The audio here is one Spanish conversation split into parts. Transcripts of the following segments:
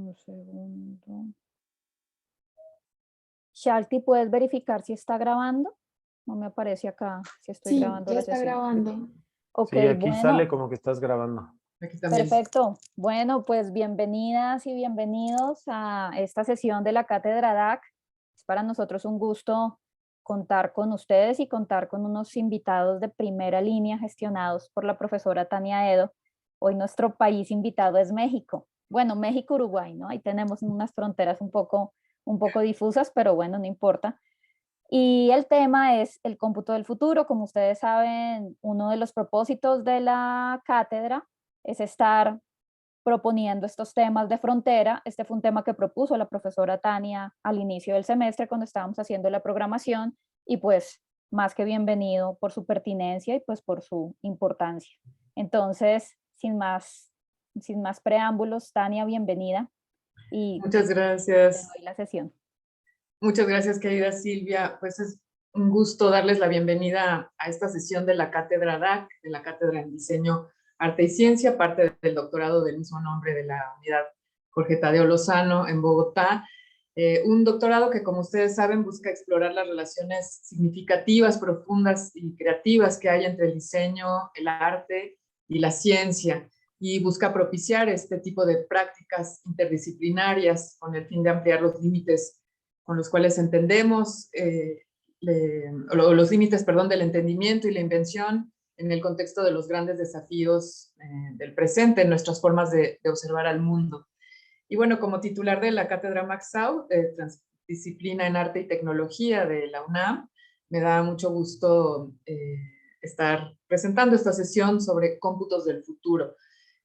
Un segundo. Shalti, ¿puedes verificar si está grabando? No me aparece acá si estoy Sí, grabando ya la está sesión. grabando. Ok, Sí, aquí bueno, sale como que estás grabando. Aquí también. perfecto. Bueno, pues bienvenidas y bienvenidos a esta sesión de la Cátedra DAC. Es para nosotros un gusto contar con ustedes y contar con unos invitados de primera línea gestionados por la profesora Tania Edo. Hoy nuestro país invitado es México. Bueno, México-Uruguay, ¿no? Ahí tenemos unas fronteras un poco difusas, pero bueno, no importa. Y el tema es el cómputo del futuro. Como ustedes saben, uno de los propósitos de la cátedra es estar proponiendo estos temas de frontera. Este fue un tema que propuso la profesora Tania al inicio del semestre cuando estábamos haciendo la programación y pues más que bienvenido por su pertinencia y pues por su importancia. Entonces, sin más preámbulos, Tania, bienvenida y Muchas te gracias. doy la sesión. Muchas gracias, querida Silvia. Pues es un gusto darles la bienvenida a esta sesión de la Cátedra DAC, de la Cátedra en Diseño, Arte y Ciencia, parte del doctorado del mismo nombre de la Unidad Jorge Tadeo Lozano en Bogotá. Un doctorado que, como ustedes saben, busca explorar las relaciones significativas, profundas y creativas que hay entre el diseño, el arte y la ciencia, y busca propiciar este tipo de prácticas interdisciplinarias con el fin de ampliar los límites con los cuales entendemos los límites, perdón, del entendimiento y la invención en el contexto de los grandes desafíos del presente, en nuestras formas de observar al mundo. Y bueno, como titular de la Cátedra Max Sau, Transdisciplina en Arte y Tecnología de la UNAM, me da mucho gusto estar presentando esta sesión sobre cómputos del futuro.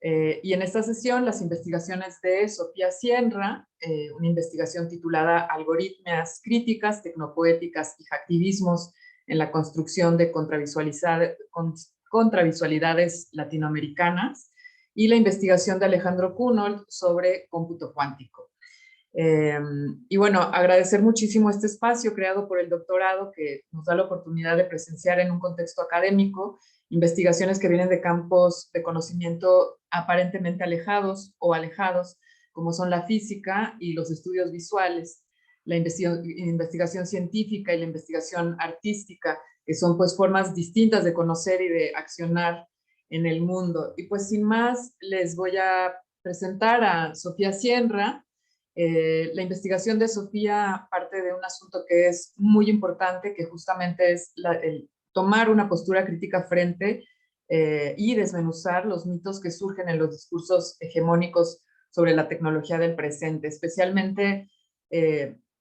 Y en esta sesión, las investigaciones de Sofía Sienra, una investigación titulada Algoritmias críticas, tecnopoéticas y hacktivismos en la construcción de contravisualidades latinoamericanas, y la investigación de Alejandro Kunold sobre cómputo cuántico. Y bueno, agradecer muchísimo este espacio creado por el doctorado que nos da la oportunidad de presenciar en un contexto académico investigaciones que vienen de campos de conocimiento aparentemente alejados o alejados, como son la física y los estudios visuales, la investigación científica y la investigación artística, que son pues formas distintas de conocer y de accionar en el mundo. Y pues sin más, les voy a presentar a Sofía Sienra. La investigación de Sofía parte de un asunto que es muy importante, que justamente es el tomar una postura crítica frente y desmenuzar los mitos que surgen en los discursos hegemónicos sobre la tecnología del presente, especialmente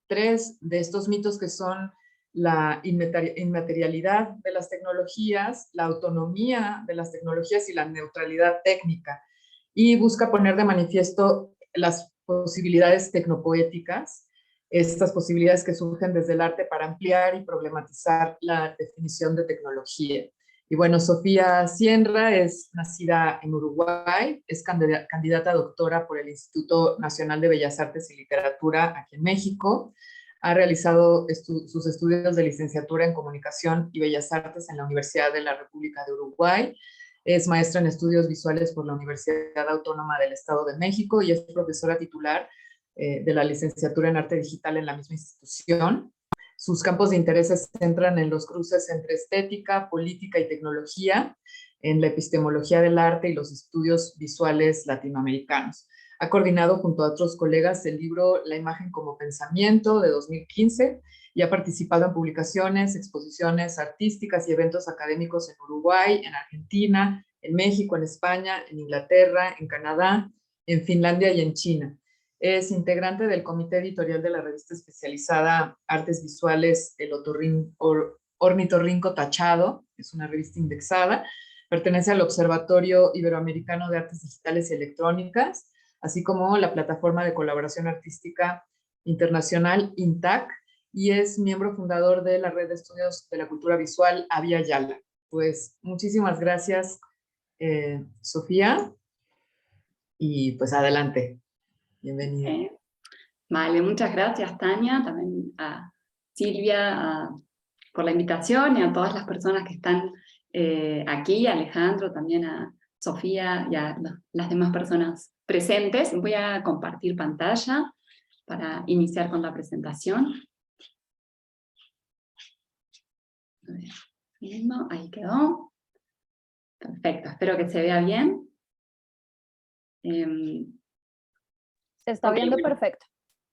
tres de estos mitos que son la inmaterialidad de las tecnologías, la autonomía de las tecnologías y la neutralidad técnica. Y busca poner de manifiesto las posibilidades tecnopoéticas, estas posibilidades que surgen desde el arte para ampliar y problematizar la definición de tecnología. Y bueno, Sofía Sienra es nacida en Uruguay, es candidata a doctora por el Instituto Nacional de Bellas Artes y Literatura aquí en México. Ha realizado sus estudios de licenciatura en Comunicación y Bellas Artes en la Universidad de la República de Uruguay. Es maestra en estudios visuales por la Universidad Autónoma del Estado de México y es profesora titular de la licenciatura en arte digital en la misma institución. Sus campos de interés se centran en los cruces entre estética, política y tecnología, en la epistemología del arte y los estudios visuales latinoamericanos. Ha coordinado junto a otros colegas el libro La imagen como pensamiento de 2015 y ha participado en publicaciones, exposiciones artísticas y eventos académicos en Uruguay, en Argentina, en México, en España, en Inglaterra, en Canadá, en Finlandia y en China. Es integrante del comité editorial de la revista especializada Artes Visuales, el Ornitorrinco Tachado, es una revista indexada. Pertenece al Observatorio Iberoamericano de Artes Digitales y Electrónicas, así como la Plataforma de Colaboración Artística Internacional, INTAC, y es miembro fundador de la Red de Estudios de la Cultura Visual, Avia Yala. Pues muchísimas gracias, Sofía, y pues adelante. Bienvenida. Vale, muchas gracias, Tania, también a Silvia por la invitación y a todas las personas que están aquí, a Alejandro, también a Sofía y a las demás personas presentes. Voy a compartir pantalla para iniciar con la presentación. A ver, ahí quedó. Perfecto, espero que se vea bien. Se está viendo bueno. perfecto.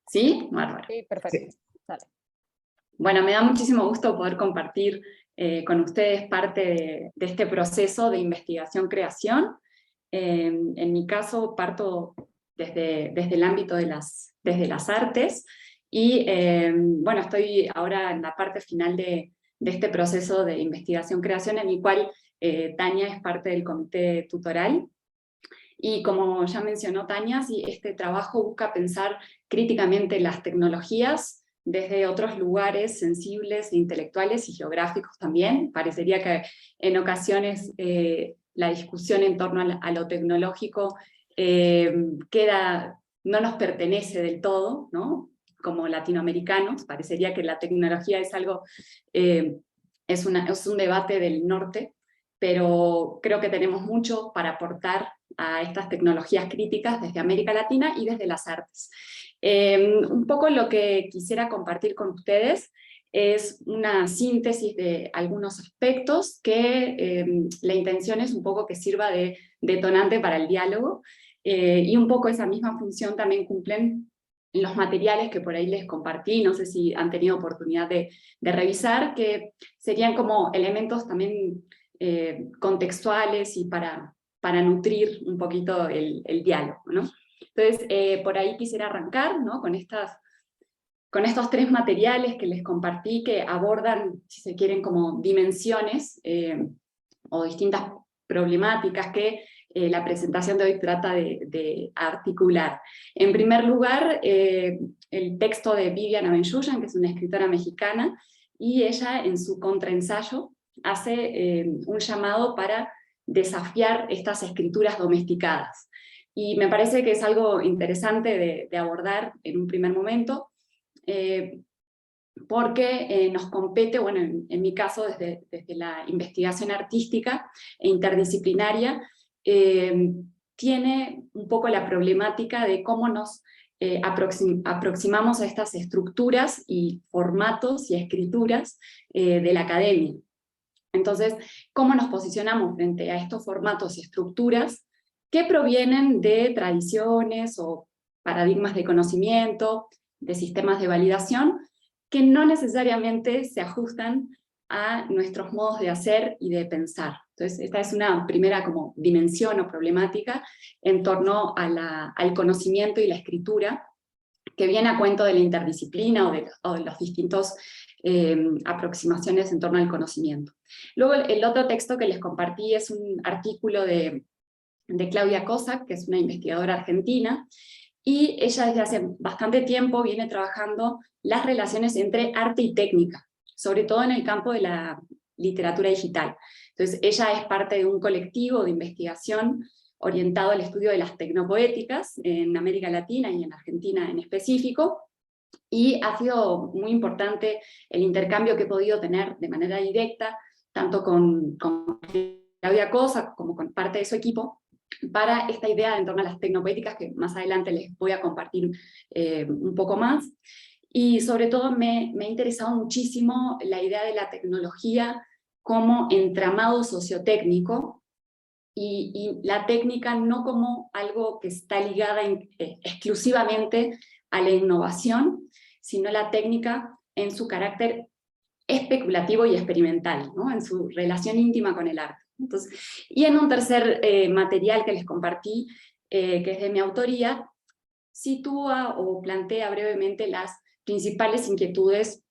¿Sí? Bárbaro. Sí, perfecto. Sí. Dale. Bueno, me da muchísimo gusto poder compartir con ustedes parte de este proceso de investigación-creación. En mi caso parto desde el ámbito desde las artes, y bueno, estoy ahora en la parte final de este proceso de investigación-creación, en el cual Tania es parte del comité tutoral. Y como ya mencionó Tania, sí, este trabajo busca pensar críticamente las tecnologías desde otros lugares sensibles, intelectuales y geográficos también. Parecería que en ocasiones la discusión en torno a lo tecnológico no nos pertenece del todo, ¿no? Como latinoamericanos, parecería que la tecnología es algo, es un debate del norte, pero creo que tenemos mucho para aportar a estas tecnologías críticas desde América Latina y desde las artes. Un poco lo que quisiera compartir con ustedes es una síntesis de algunos aspectos que la intención es un poco que sirva de detonante para el diálogo, y un poco esa misma función también cumplen los materiales que por ahí les compartí, no sé si han tenido oportunidad de revisar, que serían como elementos también contextuales y para nutrir un poquito el diálogo, ¿no? Entonces, por ahí quisiera arrancar, ¿no? con estos tres materiales que les compartí, que abordan, si se quieren, como dimensiones o distintas problemáticas que la presentación de hoy trata de articular. En primer lugar, el texto de Viviana Benjuyan, que es una escritora mexicana, y ella en su contraensayo hace un llamado para desafiar estas escrituras domesticadas. Y me parece que es algo interesante de abordar en un primer momento, porque nos compete, bueno, en mi caso, desde la investigación artística e interdisciplinaria, tiene un poco la problemática de cómo nos aproximamos a estas estructuras y formatos y escrituras de la academia. Entonces, ¿cómo nos posicionamos frente a estos formatos y estructuras que provienen de tradiciones o paradigmas de conocimiento, de sistemas de validación, que no necesariamente se ajustan a nuestros modos de hacer y de pensar? Entonces, esta es una primera como dimensión o problemática en torno al conocimiento y la escritura, que viene a cuento de la interdisciplina o de los distintos aproximaciones en torno al conocimiento. Luego el otro texto que les compartí es un artículo de Claudia Cossack, que es una investigadora argentina, y ella desde hace bastante tiempo viene trabajando las relaciones entre arte y técnica, sobre todo en el campo de la literatura digital. Entonces ella es parte de un colectivo de investigación orientado al estudio de las tecnopoéticas en América Latina y en Argentina en específico, y ha sido muy importante el intercambio que he podido tener de manera directa, tanto con Claudia Cossack como con parte de su equipo, para esta idea en torno a las tecnopoéticas, que más adelante les voy a compartir un poco más. Y sobre todo me ha interesado muchísimo la idea de la tecnología como entramado sociotécnico, y la técnica no como algo que está ligada exclusivamente a la innovación, sino la técnica en su carácter especulativo y experimental, ¿no? En su relación íntima con el arte. Entonces, y en un tercer material que les compartí, que es de mi autoría, sitúa o plantea brevemente las principales inquietudes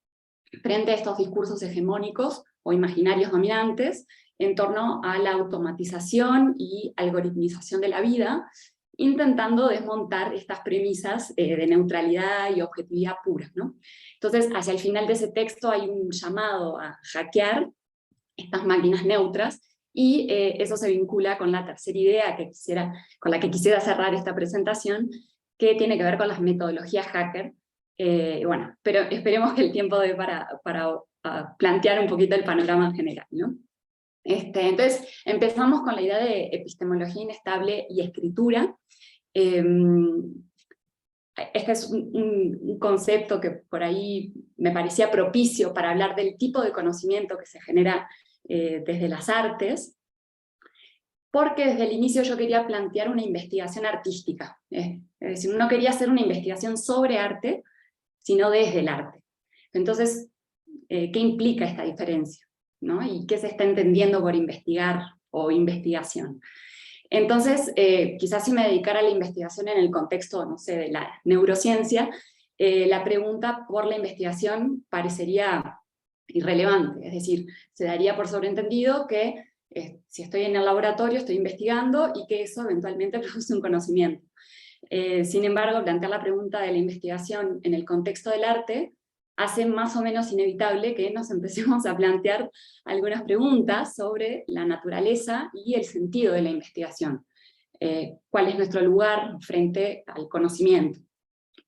frente a estos discursos hegemónicos o imaginarios dominantes en torno a la automatización y algoritmización de la vida, intentando desmontar estas premisas de neutralidad y objetividad pura, ¿no? Entonces, hacia el final de ese texto hay un llamado a hackear estas máquinas neutras, y eso se vincula con la tercera idea con la que quisiera cerrar esta presentación, que tiene que ver con las metodologías hacker. Bueno, pero esperemos que el tiempo dé para plantear un poquito el panorama general, ¿no? Entonces empezamos con la idea de epistemología inestable y escritura. Este es un concepto que por ahí me parecía propicio para hablar del tipo de conocimiento que se genera desde las artes, porque desde el inicio yo quería plantear una investigación artística, es decir, no quería hacer una investigación sobre arte, sino desde el arte. Entonces, ¿qué implica esta diferencia? ¿No? ¿Y qué se está entendiendo por investigar o investigación? Entonces, quizás si me dedicara a la investigación en el contexto, no sé, de la neurociencia, la pregunta por la investigación parecería irrelevante, es decir, se daría por sobreentendido que si estoy en el laboratorio estoy investigando y que eso eventualmente produce un conocimiento. Sin embargo, plantear la pregunta de la investigación en el contexto del arte hace más o menos inevitable que nos empecemos a plantear algunas preguntas sobre la naturaleza y el sentido de la investigación. ¿Cuál es nuestro lugar frente al conocimiento?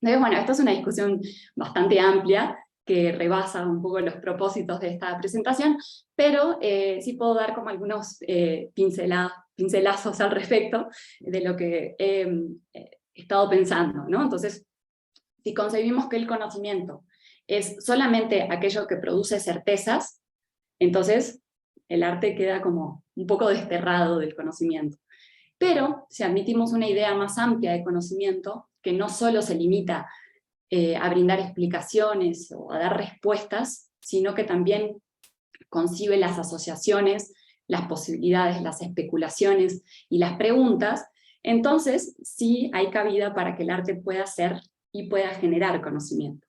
Entonces, bueno, esta es una discusión bastante amplia que rebasa un poco los propósitos de esta presentación, pero sí puedo dar como algunos pincelazos al respecto de lo que he estado pensando, ¿no? Entonces, si concebimos que el conocimiento es solamente aquello que produce certezas, entonces el arte queda como un poco desterrado del conocimiento. Pero si admitimos una idea más amplia de conocimiento, que no solo se limita a brindar explicaciones o a dar respuestas, sino que también concibe las asociaciones, las posibilidades, las especulaciones y las preguntas, entonces sí hay cabida para que el arte pueda ser y pueda generar conocimiento.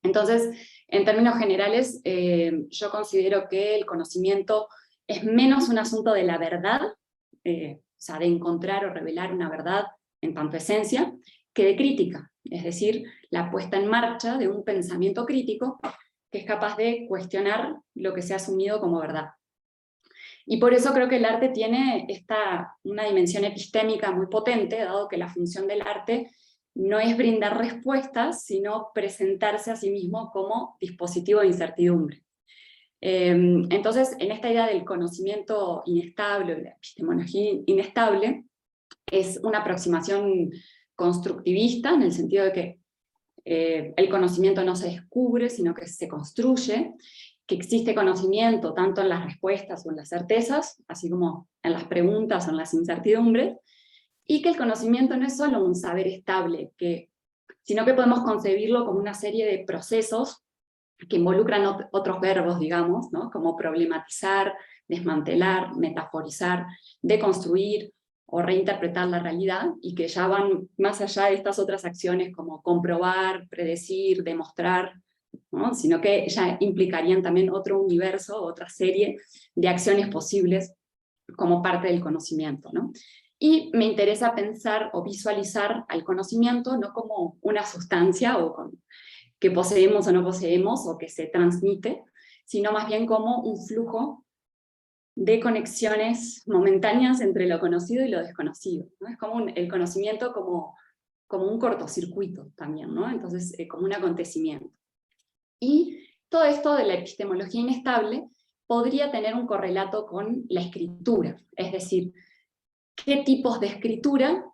Entonces, en términos generales, yo considero que el conocimiento es menos un asunto de la verdad, o sea, de encontrar o revelar una verdad en tanto esencia, que de crítica, es decir, la puesta en marcha de un pensamiento crítico que es capaz de cuestionar lo que se ha asumido como verdad. Y por eso creo que el arte tiene una dimensión epistémica muy potente, dado que la función del arte no es brindar respuestas, sino presentarse a sí mismo como dispositivo de incertidumbre. Entonces, en esta idea del conocimiento inestable, la epistemología inestable, es una aproximación constructivista, en el sentido de que el conocimiento no se descubre, sino que se construye, que existe conocimiento tanto en las respuestas o en las certezas, así como en las preguntas o en las incertidumbres, y que el conocimiento no es solo un saber estable, sino que podemos concebirlo como una serie de procesos que involucran otros verbos, digamos, ¿no? Como problematizar, desmantelar, metaforizar, deconstruir o reinterpretar la realidad, y que ya van más allá de estas otras acciones como comprobar, predecir, demostrar, ¿no? Sino que ya implicarían también otro universo, otra serie de acciones posibles como parte del conocimiento, ¿no? Y me interesa pensar o visualizar al conocimiento no como una sustancia que poseemos o no poseemos, o que se transmite, sino más bien como un flujo de conexiones momentáneas entre lo conocido y lo desconocido, ¿no? Es como el conocimiento como un cortocircuito también, ¿no? Entonces, como un acontecimiento. Y todo esto de la epistemología inestable podría tener un correlato con la escritura, es decir, qué tipos de escritura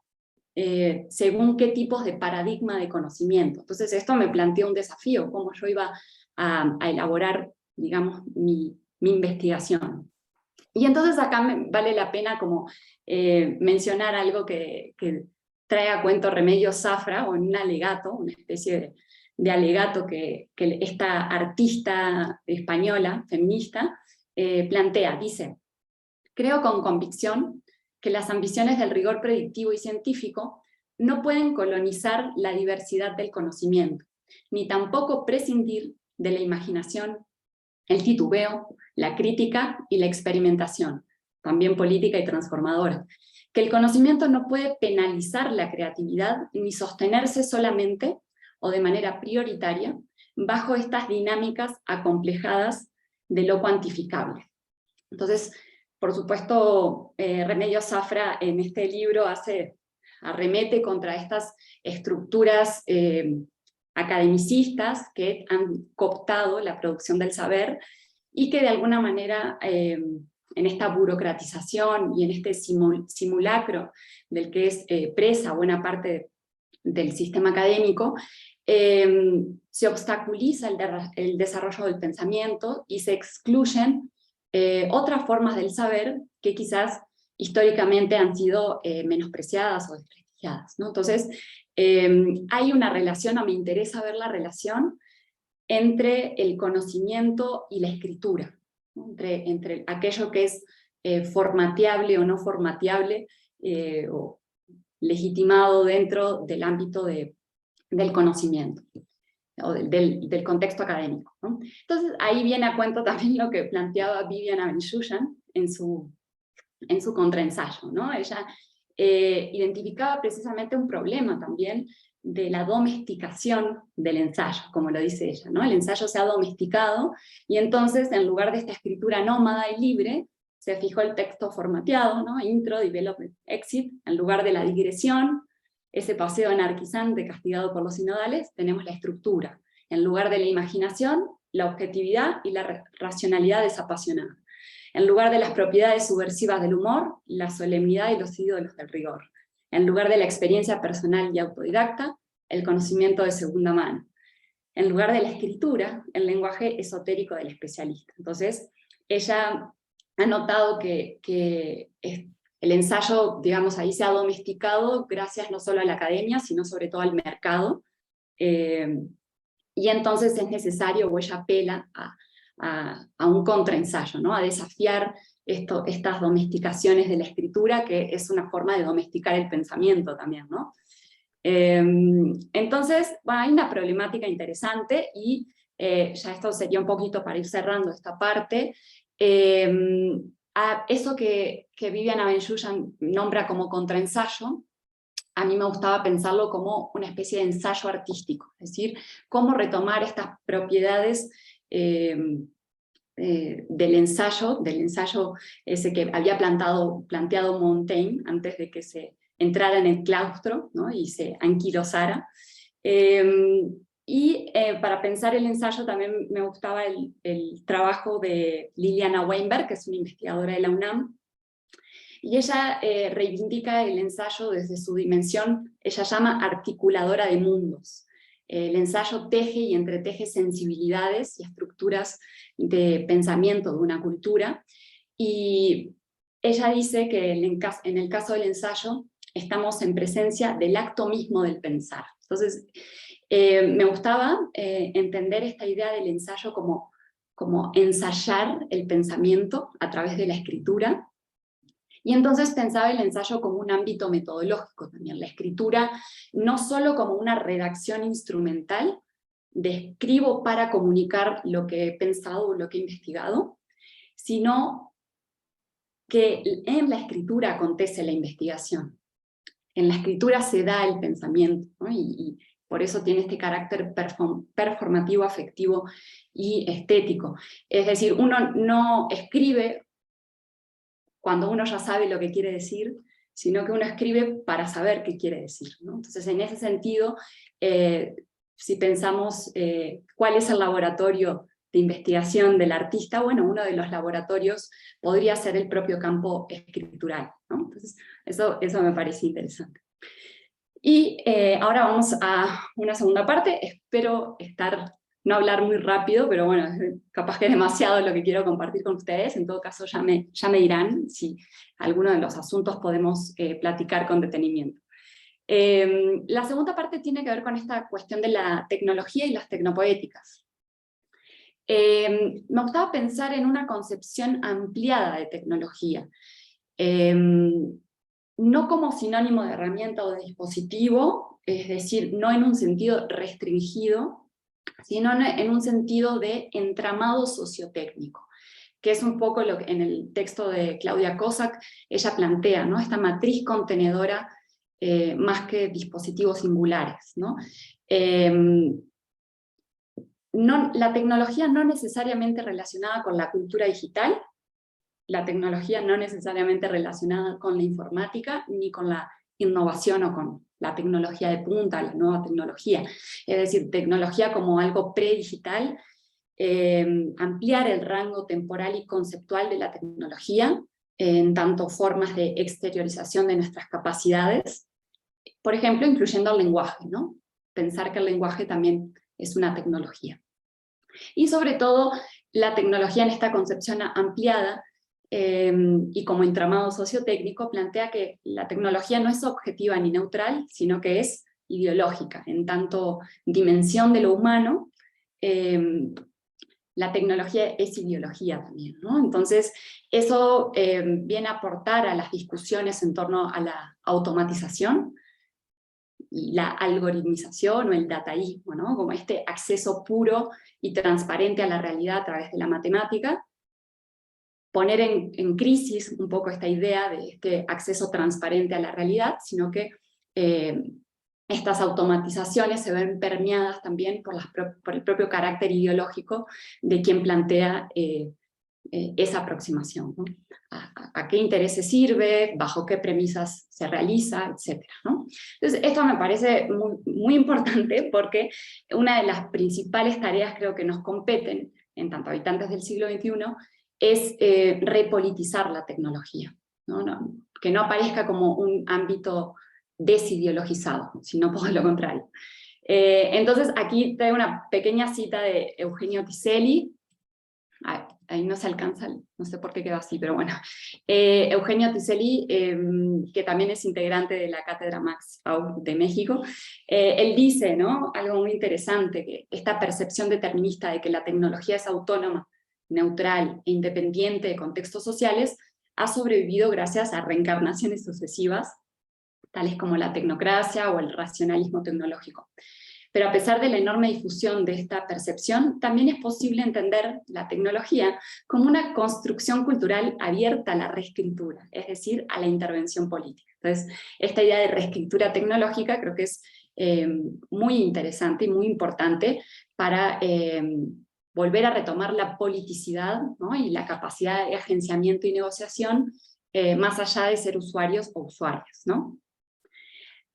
según qué tipos de paradigma de conocimiento. Entonces esto me planteó un desafío, cómo yo iba a elaborar, digamos, mi investigación. Y entonces acá vale la pena como mencionar algo que trae a cuento Remedios Zafra, o en un alegato, una especie de alegato que esta artista española, feminista, plantea, dice: creo con convicción que las ambiciones del rigor predictivo y científico no pueden colonizar la diversidad del conocimiento, ni tampoco prescindir de la imaginación, el titubeo, la crítica y la experimentación, también política y transformadora. Que el conocimiento no puede penalizar la creatividad ni sostenerse solamente o de manera prioritaria bajo estas dinámicas acomplejadas de lo cuantificable. Entonces, por supuesto, Remedios Zafra en este libro arremete contra estas estructuras academicistas que han cooptado la producción del saber y que de alguna manera en esta burocratización y en este simulacro del que es presa buena parte del sistema académico, se obstaculiza el desarrollo del pensamiento y se excluyen otras formas del saber que quizás históricamente han sido menospreciadas o desprestigiadas, ¿no? Entonces, hay una relación, o me interesa ver la relación entre el conocimiento y la escritura, ¿no? Entre aquello que es formateable o no formateable, o legitimado dentro del ámbito del conocimiento, o del contexto académico, ¿no? Entonces ahí viene a cuento también lo que planteaba Vivian Abenschuyan en su contraensayo, ¿no? Ella identificaba precisamente un problema también de la domesticación del ensayo, como lo dice ella, ¿no? El ensayo se ha domesticado, y entonces en lugar de esta escritura nómada y libre, se fijó el texto formateado, ¿no? Intro, development, exit, en lugar de la digresión, ese paseo anarquizante castigado por los sinodales, tenemos la estructura. En lugar de la imaginación, la objetividad y la racionalidad desapasionada. En lugar de las propiedades subversivas del humor, la solemnidad y los ídolos del rigor. En lugar de la experiencia personal y autodidacta, el conocimiento de segunda mano. En lugar de la escritura, el lenguaje esotérico del especialista. Entonces, ella ha notado que el ensayo, digamos, ahí se ha domesticado gracias no solo a la academia, sino sobre todo al mercado, y entonces es necesario, o ella apela a un contraensayo, ¿no? A desafiar estas domesticaciones de la escritura, que es una forma de domesticar el pensamiento también, ¿no? Entonces, bueno, hay una problemática interesante, y ya esto sería un poquito para ir cerrando esta parte. A eso que Vivian Abenschuyan nombra como contraensayo, a mí me gustaba pensarlo como una especie de ensayo artístico, es decir, cómo retomar estas propiedades del ensayo ese que había planteado Montaigne antes de que se entrara en el claustro, ¿no? Y se anquilosara. Para pensar el ensayo también me gustaba el trabajo de Liliana Weinberg, que es una investigadora de la UNAM, y ella reivindica el ensayo desde su dimensión, ella llama articuladora de mundos. El ensayo teje y entreteje sensibilidades y estructuras de pensamiento de una cultura, y ella dice que en el caso del ensayo estamos en presencia del acto mismo del pensar. Entonces, me gustaba entender esta idea del ensayo como ensayar el pensamiento a través de la escritura, y entonces pensaba el ensayo como un ámbito metodológico también, la escritura no solo como una redacción instrumental, de escribo para comunicar lo que he pensado o lo que he investigado, sino que en la escritura acontece la investigación. En la escritura se da el pensamiento, ¿no? Y por eso tiene este carácter performativo, afectivo y estético. Es decir, uno no escribe cuando uno ya sabe lo que quiere decir, sino que uno escribe para saber qué quiere decir, ¿no? Entonces, en ese sentido, si pensamos cuál es el laboratorio de investigación del artista, bueno, uno de los laboratorios podría ser el propio campo escritural, ¿no? Entonces, eso me parece interesante. Y ahora vamos a una segunda parte, espero no hablar muy rápido, pero bueno, capaz que es demasiado lo que quiero compartir con ustedes, en todo caso ya me dirán si alguno de los asuntos podemos platicar con detenimiento. La segunda parte tiene que ver con esta cuestión de la tecnología y las tecnopoéticas. Me gustaba pensar en una concepción ampliada de tecnología, no como sinónimo de herramienta o de dispositivo, es decir, no en un sentido restringido, sino en un sentido de entramado sociotécnico, que es un poco lo que en el texto de Claudia Kozak ella plantea, ¿no? Esta matriz contenedora más que dispositivos singulares, ¿no? La tecnología no necesariamente relacionada con la cultura digital, la tecnología no necesariamente relacionada con la informática, ni con la innovación o con la tecnología de punta, la nueva tecnología. Es decir, tecnología como algo predigital, ampliar el rango temporal y conceptual de la tecnología, en tanto formas de exteriorización de nuestras capacidades, por ejemplo, incluyendo el lenguaje, ¿no? Pensar que el lenguaje también es una tecnología. Y sobre todo, la tecnología en esta concepción ampliada y como entramado sociotécnico plantea que la tecnología no es objetiva ni neutral, sino que es ideológica, en tanto dimensión de lo humano. La tecnología es ideología también, ¿no? Entonces, eso viene a aportar a las discusiones en torno a la automatización, y la algoritmización o el dataísmo, ¿no? Como este acceso puro y transparente a la realidad a través de la matemática, poner en crisis un poco esta idea de este acceso transparente a la realidad, sino que estas automatizaciones se ven permeadas también por el propio carácter ideológico de quien plantea esa aproximación, ¿no? ¿A qué intereses sirve? ¿Bajo qué premisas se realiza? Etcétera, ¿no? Entonces, esto me parece muy, muy importante porque una de las principales tareas creo que nos competen, en tanto habitantes del siglo XXI, es repolitizar la tecnología, ¿no? Que no aparezca como un ámbito desideologizado, sino por lo contrario. Entonces, aquí traigo una pequeña cita de Eugenio Ticelli. Ahí no se alcanza, no sé por qué quedó así, pero bueno. Eugenio Ticelli, que también es integrante de la Cátedra Max Aub de México, él dice, ¿no?, algo muy interesante, que esta percepción determinista de que la tecnología es autónoma, neutral e independiente de contextos sociales, ha sobrevivido gracias a reencarnaciones sucesivas, tales como la tecnocracia o el racionalismo tecnológico. Pero a pesar de la enorme difusión de esta percepción, también es posible entender la tecnología como una construcción cultural abierta a la reescritura, es decir, a la intervención política. Entonces, esta idea de reescritura tecnológica creo que es muy interesante y muy importante para volver a retomar la politicidad, ¿no?, y la capacidad de agenciamiento y negociación más allá de ser usuarios o usuarias, ¿no?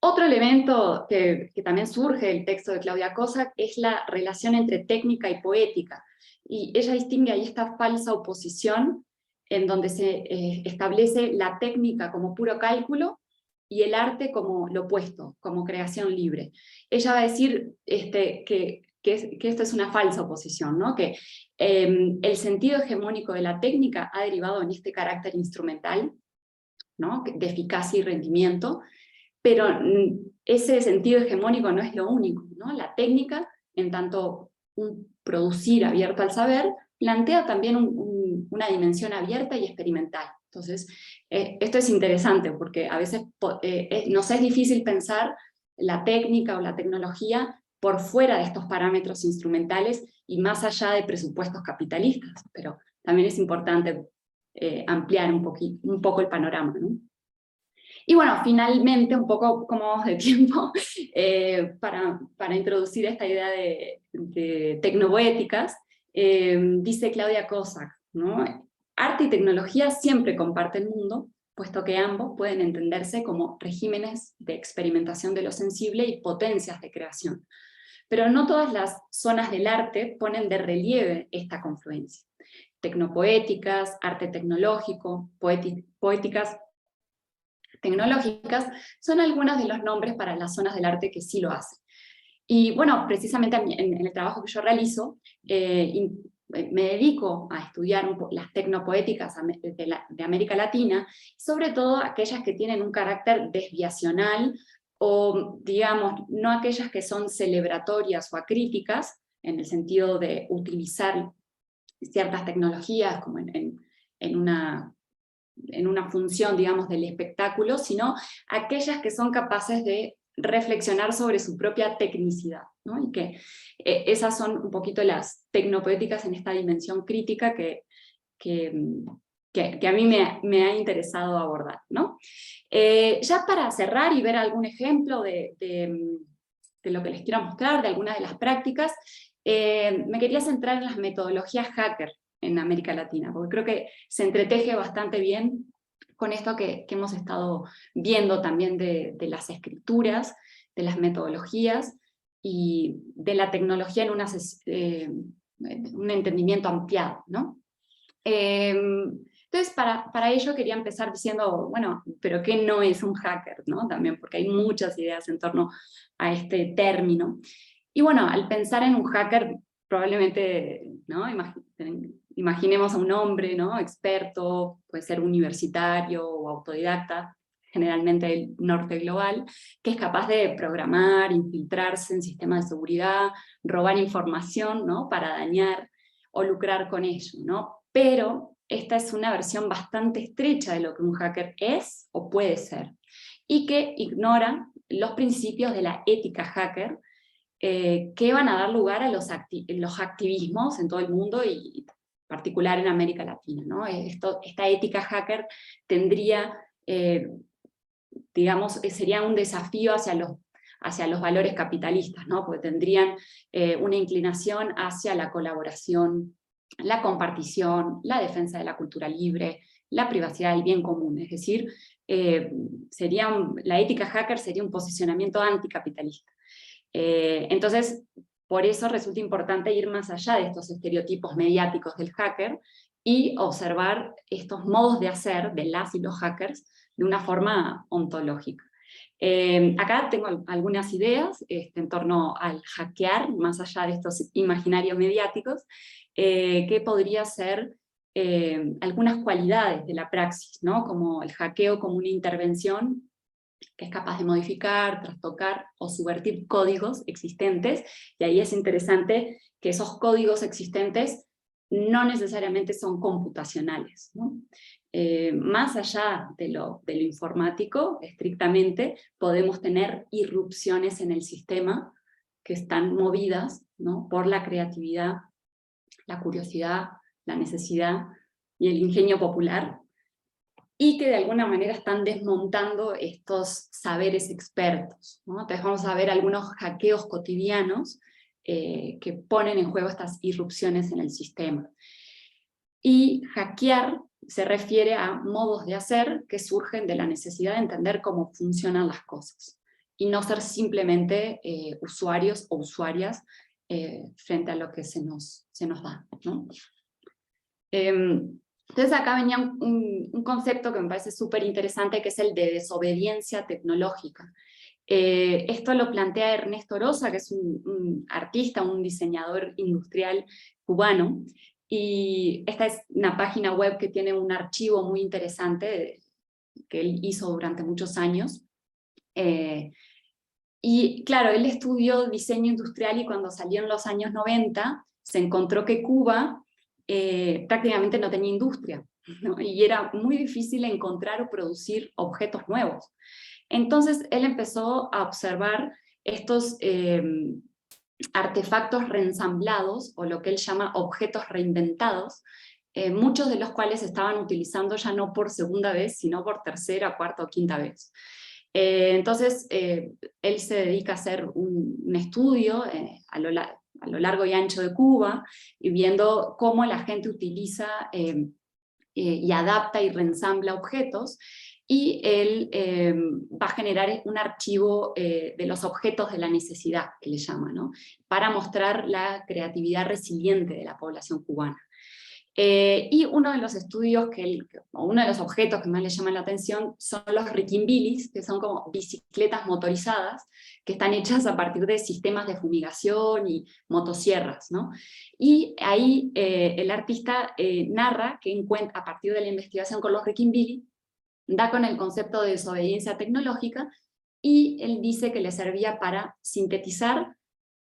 Otro elemento que también surge del texto de Claudia Cossack es la relación entre técnica y poética. Y ella distingue ahí esta falsa oposición en donde se establece la técnica como puro cálculo y el arte como lo opuesto, como creación libre. Ella va a decir que esto es una falsa oposición, ¿no? Que el sentido hegemónico de la técnica ha derivado en este carácter instrumental, ¿no?, de eficacia y rendimiento, pero ese sentido hegemónico no es lo único, ¿no? La técnica, en tanto un producir abierto al saber, plantea también una dimensión abierta y experimental. Entonces, esto es interesante porque a veces nos es difícil pensar la técnica o la tecnología por fuera de estos parámetros instrumentales y más allá de presupuestos capitalistas, pero también es importante ampliar un poco el panorama, ¿no? Y bueno, finalmente, un poco como vamos de tiempo, para introducir esta idea de tecnopoéticas, dice Claudia Cossack, ¿no? Arte y tecnología siempre comparten mundo, puesto que ambos pueden entenderse como regímenes de experimentación de lo sensible y potencias de creación. Pero no todas las zonas del arte ponen de relieve esta confluencia. Tecnopoéticas, arte tecnológico, poéticas tecnológicas, son algunos de los nombres para las zonas del arte que sí lo hacen. Y bueno, precisamente en el trabajo que yo realizo, me dedico a estudiar las tecnopoéticas de América Latina, sobre todo aquellas que tienen un carácter desviacional, o digamos, no aquellas que son celebratorias o acríticas, en el sentido de utilizar ciertas tecnologías como en una función, digamos, del espectáculo, sino aquellas que son capaces de reflexionar sobre su propia tecnicidad, ¿no? Y que esas son un poquito las tecnopoéticas en esta dimensión crítica que a mí me ha interesado abordar, ¿no? Ya para cerrar y ver algún ejemplo de lo que les quiero mostrar, de algunas de las prácticas, me quería centrar en las metodologías hacker en América Latina, porque creo que se entreteje bastante bien con esto que hemos estado viendo también de las escrituras, de las metodologías y de la tecnología un entendimiento ampliado, ¿no? Entonces, para ello quería empezar diciendo, bueno, pero ¿qué no es un hacker? ¿No? También porque hay muchas ideas en torno a este término. Y bueno, al pensar en un hacker, probablemente, ¿no? Imaginemos a un hombre, ¿no? Experto, puede ser universitario o autodidacta, generalmente del norte global, que es capaz de programar, infiltrarse en sistemas de seguridad, robar información, ¿no? Para dañar o lucrar con ello, ¿no? Pero esta es una versión bastante estrecha de lo que un hacker es o puede ser, y que ignora los principios de la ética hacker, que van a dar lugar a los activismos en todo el mundo y en particular en América Latina, ¿no? Esta ética hacker tendría, digamos, sería un desafío hacia los valores capitalistas, ¿no? Porque tendrían una inclinación hacia la colaboración, la compartición, la defensa de la cultura libre, la privacidad del bien común, es decir, la ética hacker sería un posicionamiento anticapitalista. Entonces, por eso resulta importante ir más allá de estos estereotipos mediáticos del hacker y observar estos modos de hacer de las y los hackers de una forma ontológica. Acá tengo algunas ideas en torno al hackear, más allá de estos imaginarios mediáticos, que podría ser algunas cualidades de la praxis, ¿no? Como el hackeo como una intervención que es capaz de modificar, trastocar o subvertir códigos existentes, y ahí es interesante que esos códigos existentes no necesariamente son computacionales, ¿no? Más allá de lo informático, estrictamente, podemos tener irrupciones en el sistema que están movidas, ¿no? Por la creatividad, la curiosidad, la necesidad y el ingenio popular, y que de alguna manera están desmontando estos saberes expertos, ¿no? Entonces vamos a ver algunos hackeos cotidianos que ponen en juego estas irrupciones en el sistema. Y hackear se refiere a modos de hacer que surgen de la necesidad de entender cómo funcionan las cosas, y no ser simplemente usuarios o usuarias frente a lo que se nos da, ¿no? Entonces acá venía un concepto que me parece súper interesante, que es el de desobediencia tecnológica. Esto lo plantea Ernesto Rosa, que es un artista, un diseñador industrial cubano, y esta es una página web que tiene un archivo muy interesante que él hizo durante muchos años. Y claro, él estudió diseño industrial, y cuando salió en los años 90 se encontró que Cuba prácticamente no tenía industria, ¿no? Y era muy difícil encontrar o producir objetos nuevos. Entonces él empezó a observar estos artefactos reensamblados, o lo que él llama objetos reinventados, muchos de los cuales estaban utilizando ya no por segunda vez, sino por tercera, cuarta o quinta vez. Entonces él se dedica a hacer un estudio a lo largo y ancho de Cuba, y viendo cómo la gente utiliza y adapta y reensambla objetos, y él va a generar un archivo de los objetos de la necesidad, que le llama, ¿no? Para mostrar la creatividad resiliente de la población cubana. Y uno de los estudios uno de los objetos que más le llaman la atención son los riquimbilis, que son como bicicletas motorizadas, que están hechas a partir de sistemas de fumigación y motosierras, ¿no? Y ahí el artista narra que a partir de la investigación con los riquimbilis, da con el concepto de desobediencia tecnológica, y él dice que le servía para sintetizar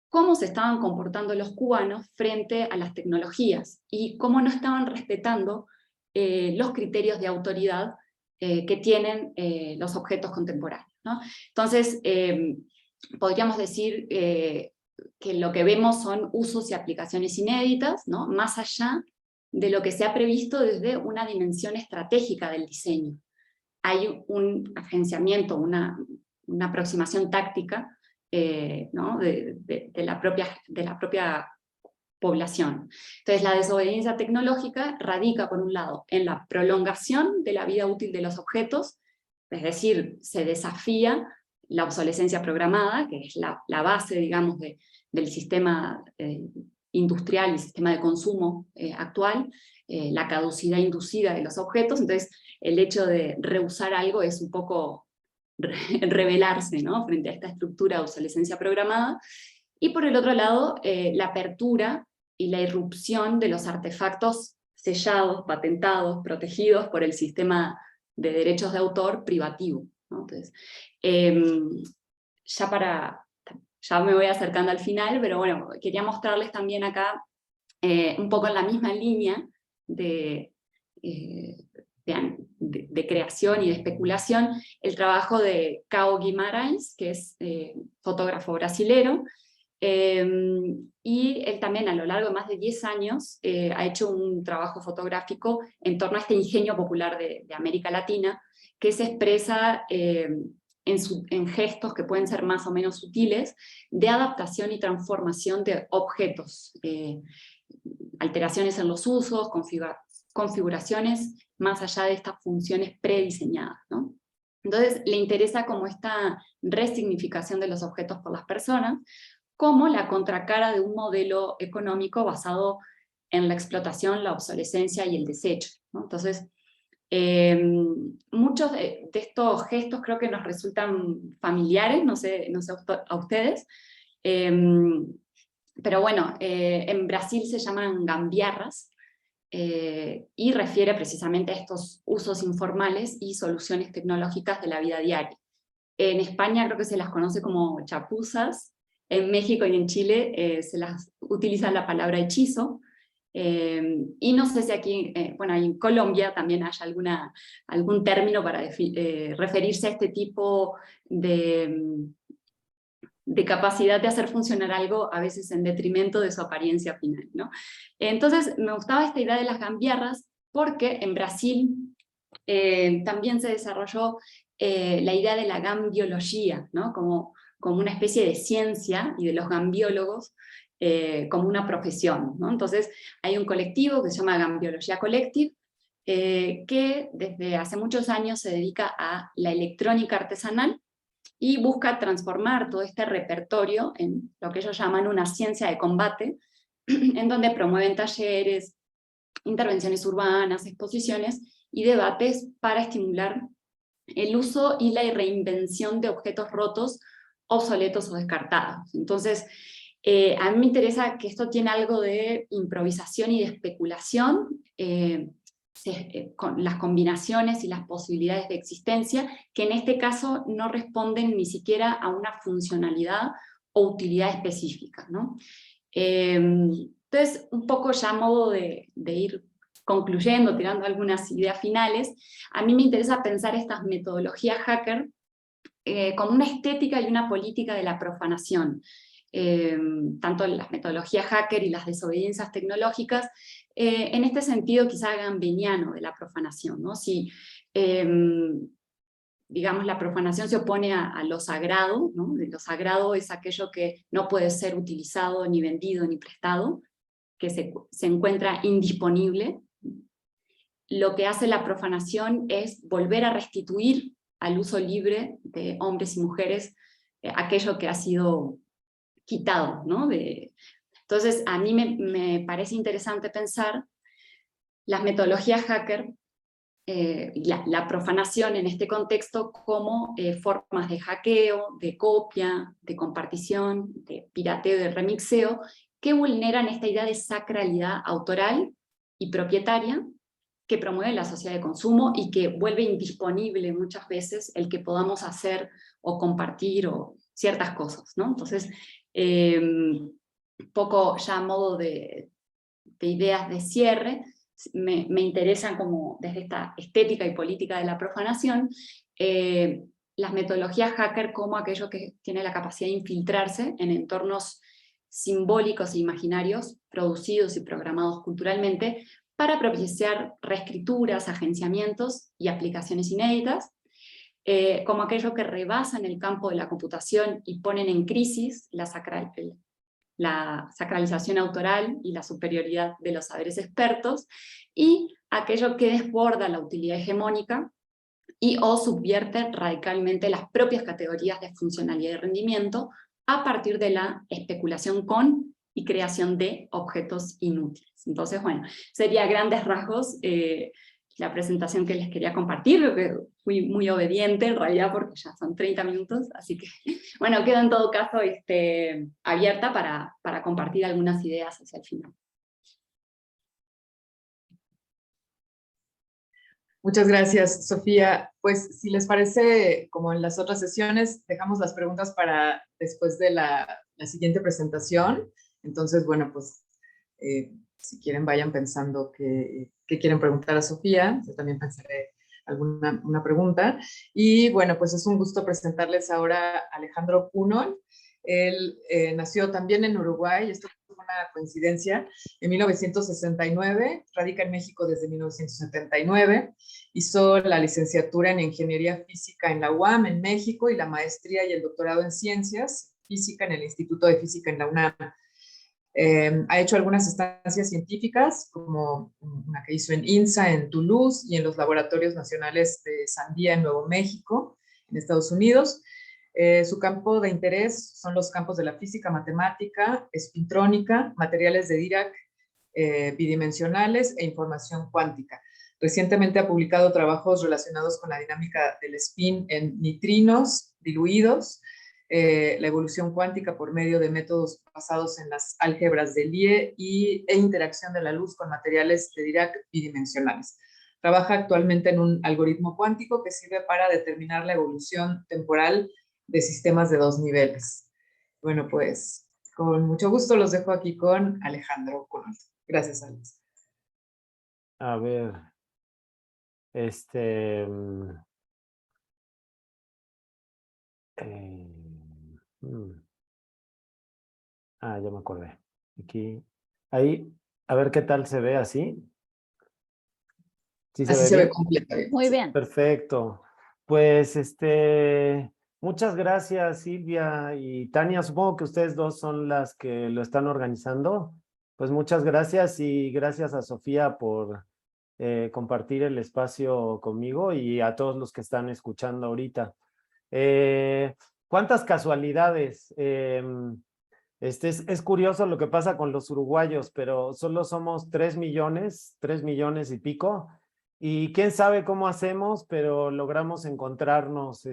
cómo se estaban comportando los cubanos frente a las tecnologías, y cómo no estaban respetando los criterios de autoridad que tienen los objetos contemporáneos, ¿no? Entonces, podríamos decir que lo que vemos son usos y aplicaciones inéditas, ¿no? Más allá de lo que se ha previsto desde una dimensión estratégica del diseño. Hay un agenciamiento, una aproximación táctica, ¿no? de la propia población. Entonces la desobediencia tecnológica radica, por un lado, en la prolongación de la vida útil de los objetos, es decir, se desafía la obsolescencia programada, que es la base, digamos, del sistema industrial y sistema de consumo actual, la caducidad inducida de los objetos. Entonces el hecho de reusar algo es un poco rebelarse, ¿no?, frente a esta estructura de obsolescencia programada. Y por el otro lado, la apertura y la irrupción de los artefactos sellados, patentados, protegidos por el sistema de derechos de autor privativo, ¿no? Entonces, ya me voy acercando al final, pero bueno, quería mostrarles también acá, un poco en la misma línea de creación y de especulación, el trabajo de Cao Guimarães, que es fotógrafo brasilero, y él también a lo largo de más de 10 años ha hecho un trabajo fotográfico en torno a este ingenio popular de América Latina, que se expresa en gestos que pueden ser más o menos sutiles, de adaptación y transformación de objetos, alteraciones en los usos, configuraciones más allá de estas funciones prediseñadas, ¿no? Entonces le interesa como esta resignificación de los objetos por las personas, como la contracara de un modelo económico basado en la explotación, la obsolescencia y el desecho, ¿no? Entonces, muchos de estos gestos creo que nos resultan familiares, no sé a ustedes, pero bueno, en Brasil se llaman gambiarras, y refiere precisamente a estos usos informales y soluciones tecnológicas de la vida diaria. En España creo que se las conoce como chapuzas, en México y en Chile se las utiliza la palabra hechizo, y no sé si aquí, bueno, en Colombia también hay algún término para referirse a este tipo de capacidad de hacer funcionar algo, a veces en detrimento de su apariencia final, ¿no? Entonces me gustaba esta idea de las gambiarras, porque en Brasil también se desarrolló la idea de la gambiología, ¿no?, como una especie de ciencia, y de los gambiólogos como una profesión, ¿no? Entonces hay un colectivo que se llama Gambiología Collective, que desde hace muchos años se dedica a la electrónica artesanal, y busca transformar todo este repertorio en lo que ellos llaman una ciencia de combate, en donde promueven talleres, intervenciones urbanas, exposiciones y debates para estimular el uso y la reinvención de objetos rotos, obsoletos o descartados. Entonces, a mí me interesa que esto tiene algo de improvisación y de especulación, con las combinaciones y las posibilidades de existencia, que en este caso no responden ni siquiera a una funcionalidad o utilidad específica, ¿no? Entonces, un poco ya a modo de ir concluyendo, tirando algunas ideas finales, a mí me interesa pensar estas metodologías hacker como una estética y una política de la profanación. Tanto las metodologías hacker y las desobediencias tecnológicas, en este sentido quizá gambeniano de la profanación, ¿no? Si, digamos, la profanación se opone a lo sagrado, ¿no? Lo sagrado es aquello que no puede ser utilizado, ni vendido, ni prestado, que se encuentra indisponible. Lo que hace la profanación es volver a restituir al uso libre de hombres y mujeres aquello que ha sido quitado, ¿no? Entonces, a mí me parece interesante pensar las metodologías hacker, la profanación en este contexto, como formas de hackeo, de copia, de compartición, de pirateo, de remixeo, que vulneran esta idea de sacralidad autoral y propietaria, que promueve la sociedad de consumo y que vuelve indisponible muchas veces el que podamos hacer o compartir o ciertas cosas, ¿no? Entonces, un poco ya a modo de ideas de cierre, me interesan como desde esta estética y política de la profanación, las metodologías hacker como aquello que tiene la capacidad de infiltrarse en entornos simbólicos e imaginarios producidos y programados culturalmente para propiciar reescrituras, agenciamientos y aplicaciones inéditas, como aquello que rebasan el campo de la computación y ponen en crisis la sacralización autoral y la superioridad de los saberes expertos, y aquello que desborda la utilidad hegemónica y o subvierte radicalmente las propias categorías de funcionalidad y rendimiento a partir de la especulación con y creación de objetos inútiles. Entonces, bueno, sería a grandes rasgos la presentación que les quería compartir. Creo que fui muy obediente en realidad porque ya son 30 minutos, así que bueno, quedo en todo caso abierta para compartir algunas ideas hacia el final. Muchas gracias, Sofía. Pues si les parece, como en las otras sesiones, dejamos las preguntas para después de la siguiente presentación. Entonces, bueno, pues si quieren vayan pensando qué quieren preguntar a Sofía. Yo también pensaré una pregunta. Y bueno, pues es un gusto presentarles ahora a Alejandro Kunol. Él nació también en Uruguay, esto fue una coincidencia, en 1969, radica en México desde 1979, hizo la licenciatura en Ingeniería Física en la UAM en México y la maestría y el doctorado en Ciencias Física en el Instituto de Física en la UNAM. Ha hecho algunas estancias científicas, como una que hizo en INSA en Toulouse y en los Laboratorios Nacionales de Sandia en Nuevo México, en Estados Unidos. Su campo de interés son los campos de la física matemática, espintrónica, materiales de Dirac bidimensionales e información cuántica. Recientemente ha publicado trabajos relacionados con la dinámica del spin en neutrinos diluidos, la evolución cuántica por medio de métodos basados en las álgebras de Lie e interacción de la luz con materiales de Dirac bidimensionales. Trabaja actualmente en un algoritmo cuántico que sirve para determinar la evolución temporal de sistemas de dos niveles. Bueno, pues con mucho gusto los dejo aquí con Alejandro Kunol. Gracias, Alex. A ver, ya me acordé. Aquí, ahí, a ver qué tal se ve así. ¿Sí se Así ve se bien? ve completo. Muy bien. Perfecto. Pues, muchas gracias, Silvia y Tania. Supongo que ustedes dos son las que lo están organizando. Pues muchas gracias y gracias a Sofía por compartir el espacio conmigo y a todos los que están escuchando ahorita. ¿Cuántas casualidades? Es curioso lo que pasa con los uruguayos, pero solo somos 3 millones y pico, y quién sabe cómo hacemos, pero logramos encontrarnos.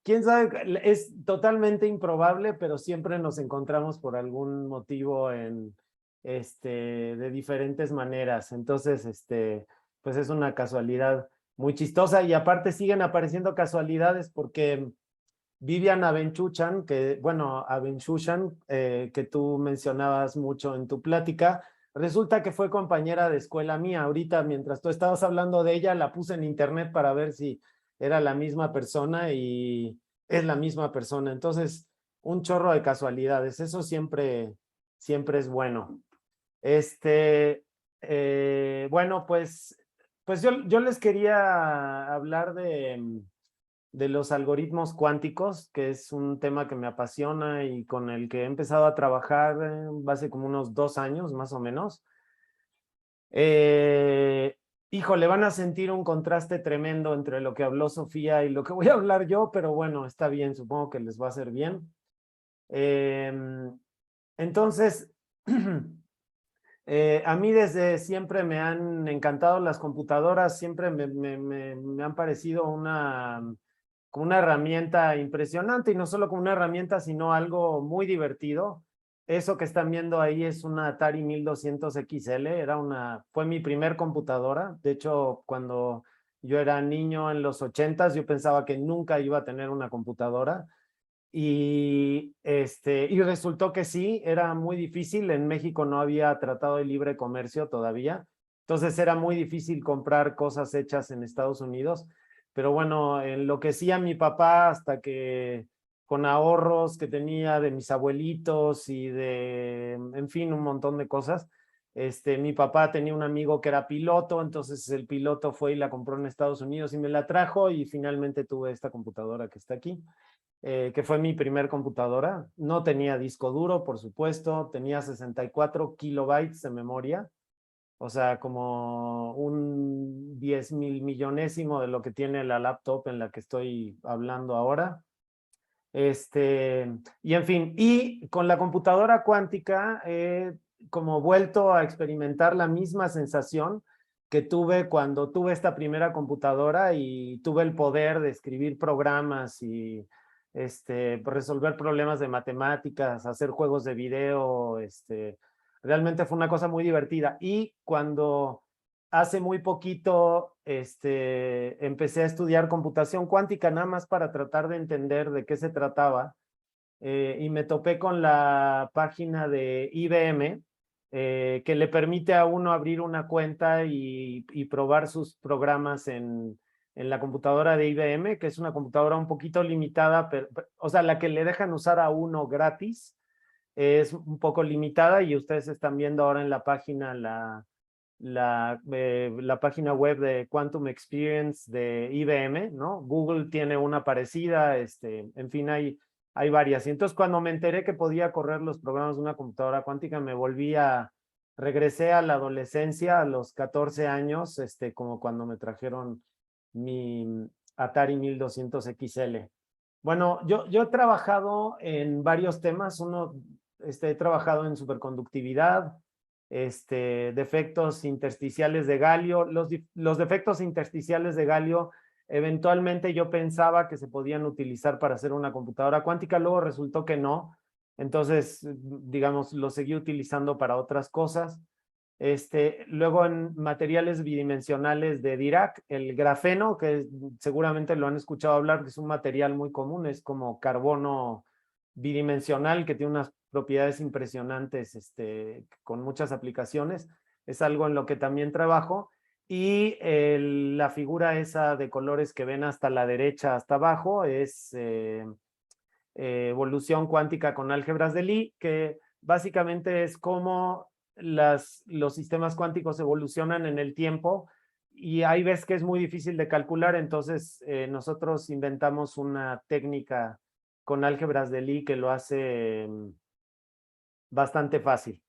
Quién sabe, es totalmente improbable, pero siempre nos encontramos por algún motivo de diferentes maneras. Entonces, pues es una casualidad muy chistosa, y aparte siguen apareciendo casualidades porque Vivian Abenchuchan, que tú mencionabas mucho en tu plática, resulta que fue compañera de escuela mía. Ahorita, mientras tú estabas hablando de ella, la puse en internet para ver si era la misma persona, y es la misma persona. Entonces, un chorro de casualidades. Eso siempre es bueno. Bueno, pues yo les quería hablar de los algoritmos cuánticos, que es un tema que me apasiona y con el que he empezado a trabajar hace como unos 2 años, más o menos. Híjole, van a sentir un contraste tremendo entre lo que habló Sofía y lo que voy a hablar yo, pero bueno, está bien, supongo que les va a hacer bien. Entonces, a mí desde siempre me han encantado las computadoras, siempre me han parecido como una herramienta impresionante, y no solo como una herramienta, sino algo muy divertido. Eso que están viendo ahí es una Atari 1200 XL, fue mi primer computadora. De hecho, cuando yo era niño en los 80s, yo pensaba que nunca iba a tener una computadora. Y resultó que sí, era muy difícil. En México no había tratado de libre comercio todavía. Entonces era muy difícil comprar cosas hechas en Estados Unidos. Pero bueno, enloquecí a mi papá hasta que, con ahorros que tenía de mis abuelitos y en fin, un montón de cosas. Mi papá tenía un amigo que era piloto, entonces el piloto fue y la compró en Estados Unidos y me la trajo, y finalmente tuve esta computadora que está aquí. Que fue mi primer computadora. No tenía disco duro, por supuesto, tenía 64 kilobytes de memoria, o sea, como un 10,000 millonésimo de lo que tiene la laptop en la que estoy hablando ahora. Y en fin, y con la computadora cuántica he como vuelto a experimentar la misma sensación que tuve cuando tuve esta primera computadora y tuve el poder de escribir programas y resolver problemas de matemáticas, hacer juegos de video, realmente fue una cosa muy divertida. Y cuando hace muy poquito empecé a estudiar computación cuántica nada más para tratar de entender de qué se trataba, y me topé con la página de IBM, que le permite a uno abrir una cuenta y probar sus programas en la computadora de IBM, que es una computadora un poquito limitada, o sea, la que le dejan usar a uno gratis es un poco limitada, y ustedes están viendo ahora en la página la página web de Quantum Experience de IBM, ¿no? Google tiene una parecida, en fin, hay varias. Y entonces cuando me enteré que podía correr los programas de una computadora cuántica, regresé a la adolescencia a los 14 años, como cuando me trajeron mi Atari 1200 XL. Bueno, yo he trabajado en varios temas. He trabajado en superconductividad, defectos intersticiales de galio. Los defectos intersticiales de galio, eventualmente yo pensaba que se podían utilizar para hacer una computadora cuántica, luego resultó que no. Entonces, digamos, lo seguí utilizando para otras cosas. Luego en materiales bidimensionales de Dirac, el grafeno, que seguramente lo han escuchado hablar, que es un material muy común, es como carbono bidimensional que tiene unas propiedades impresionantes, con muchas aplicaciones. Es algo en lo que también trabajo. Y la figura esa de colores que ven hasta la derecha, hasta abajo, es evolución cuántica con álgebras de Lie, que básicamente es cómo los sistemas cuánticos evolucionan en el tiempo, y hay veces que es muy difícil de calcular. Entonces nosotros inventamos una técnica con álgebras de Lie que lo hace bastante fácil.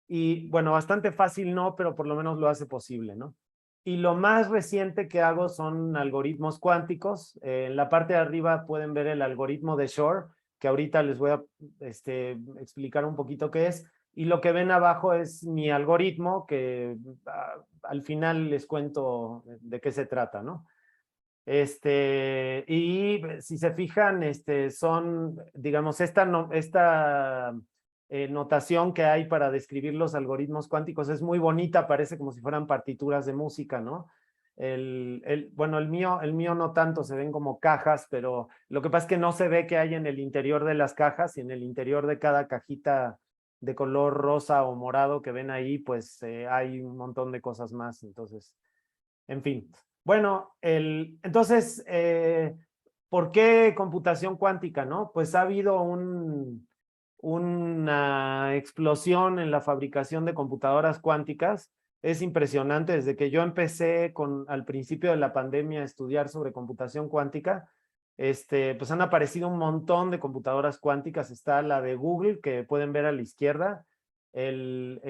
Y bueno, bastante fácil no, pero por lo menos lo hace posible, ¿no? Y lo más reciente que hago son algoritmos cuánticos. En la parte de arriba pueden ver el algoritmo de Shor, que ahorita les voy a explicar un poquito qué es. Y lo que ven abajo es mi algoritmo, que al final les cuento de qué se trata, ¿no? Y si se fijan, son, digamos, esta notación que hay para describir los algoritmos cuánticos es muy bonita, parece como si fueran partituras de música, ¿no? Bueno, el mío no tanto, se ven como cajas, pero lo que pasa es que no se ve qué hay en el interior de las cajas, y en el interior de cada cajita de color rosa o morado que ven ahí, pues hay un montón de cosas más. Entonces, en fin. Bueno, entonces, ¿por qué computación cuántica, no? Pues ha habido una explosión en la fabricación de computadoras cuánticas. Es impresionante. Desde que yo empecé al principio de la pandemia a estudiar sobre computación cuántica, pues han aparecido un montón de computadoras cuánticas. Está la de Google, que pueden ver a la izquierda. El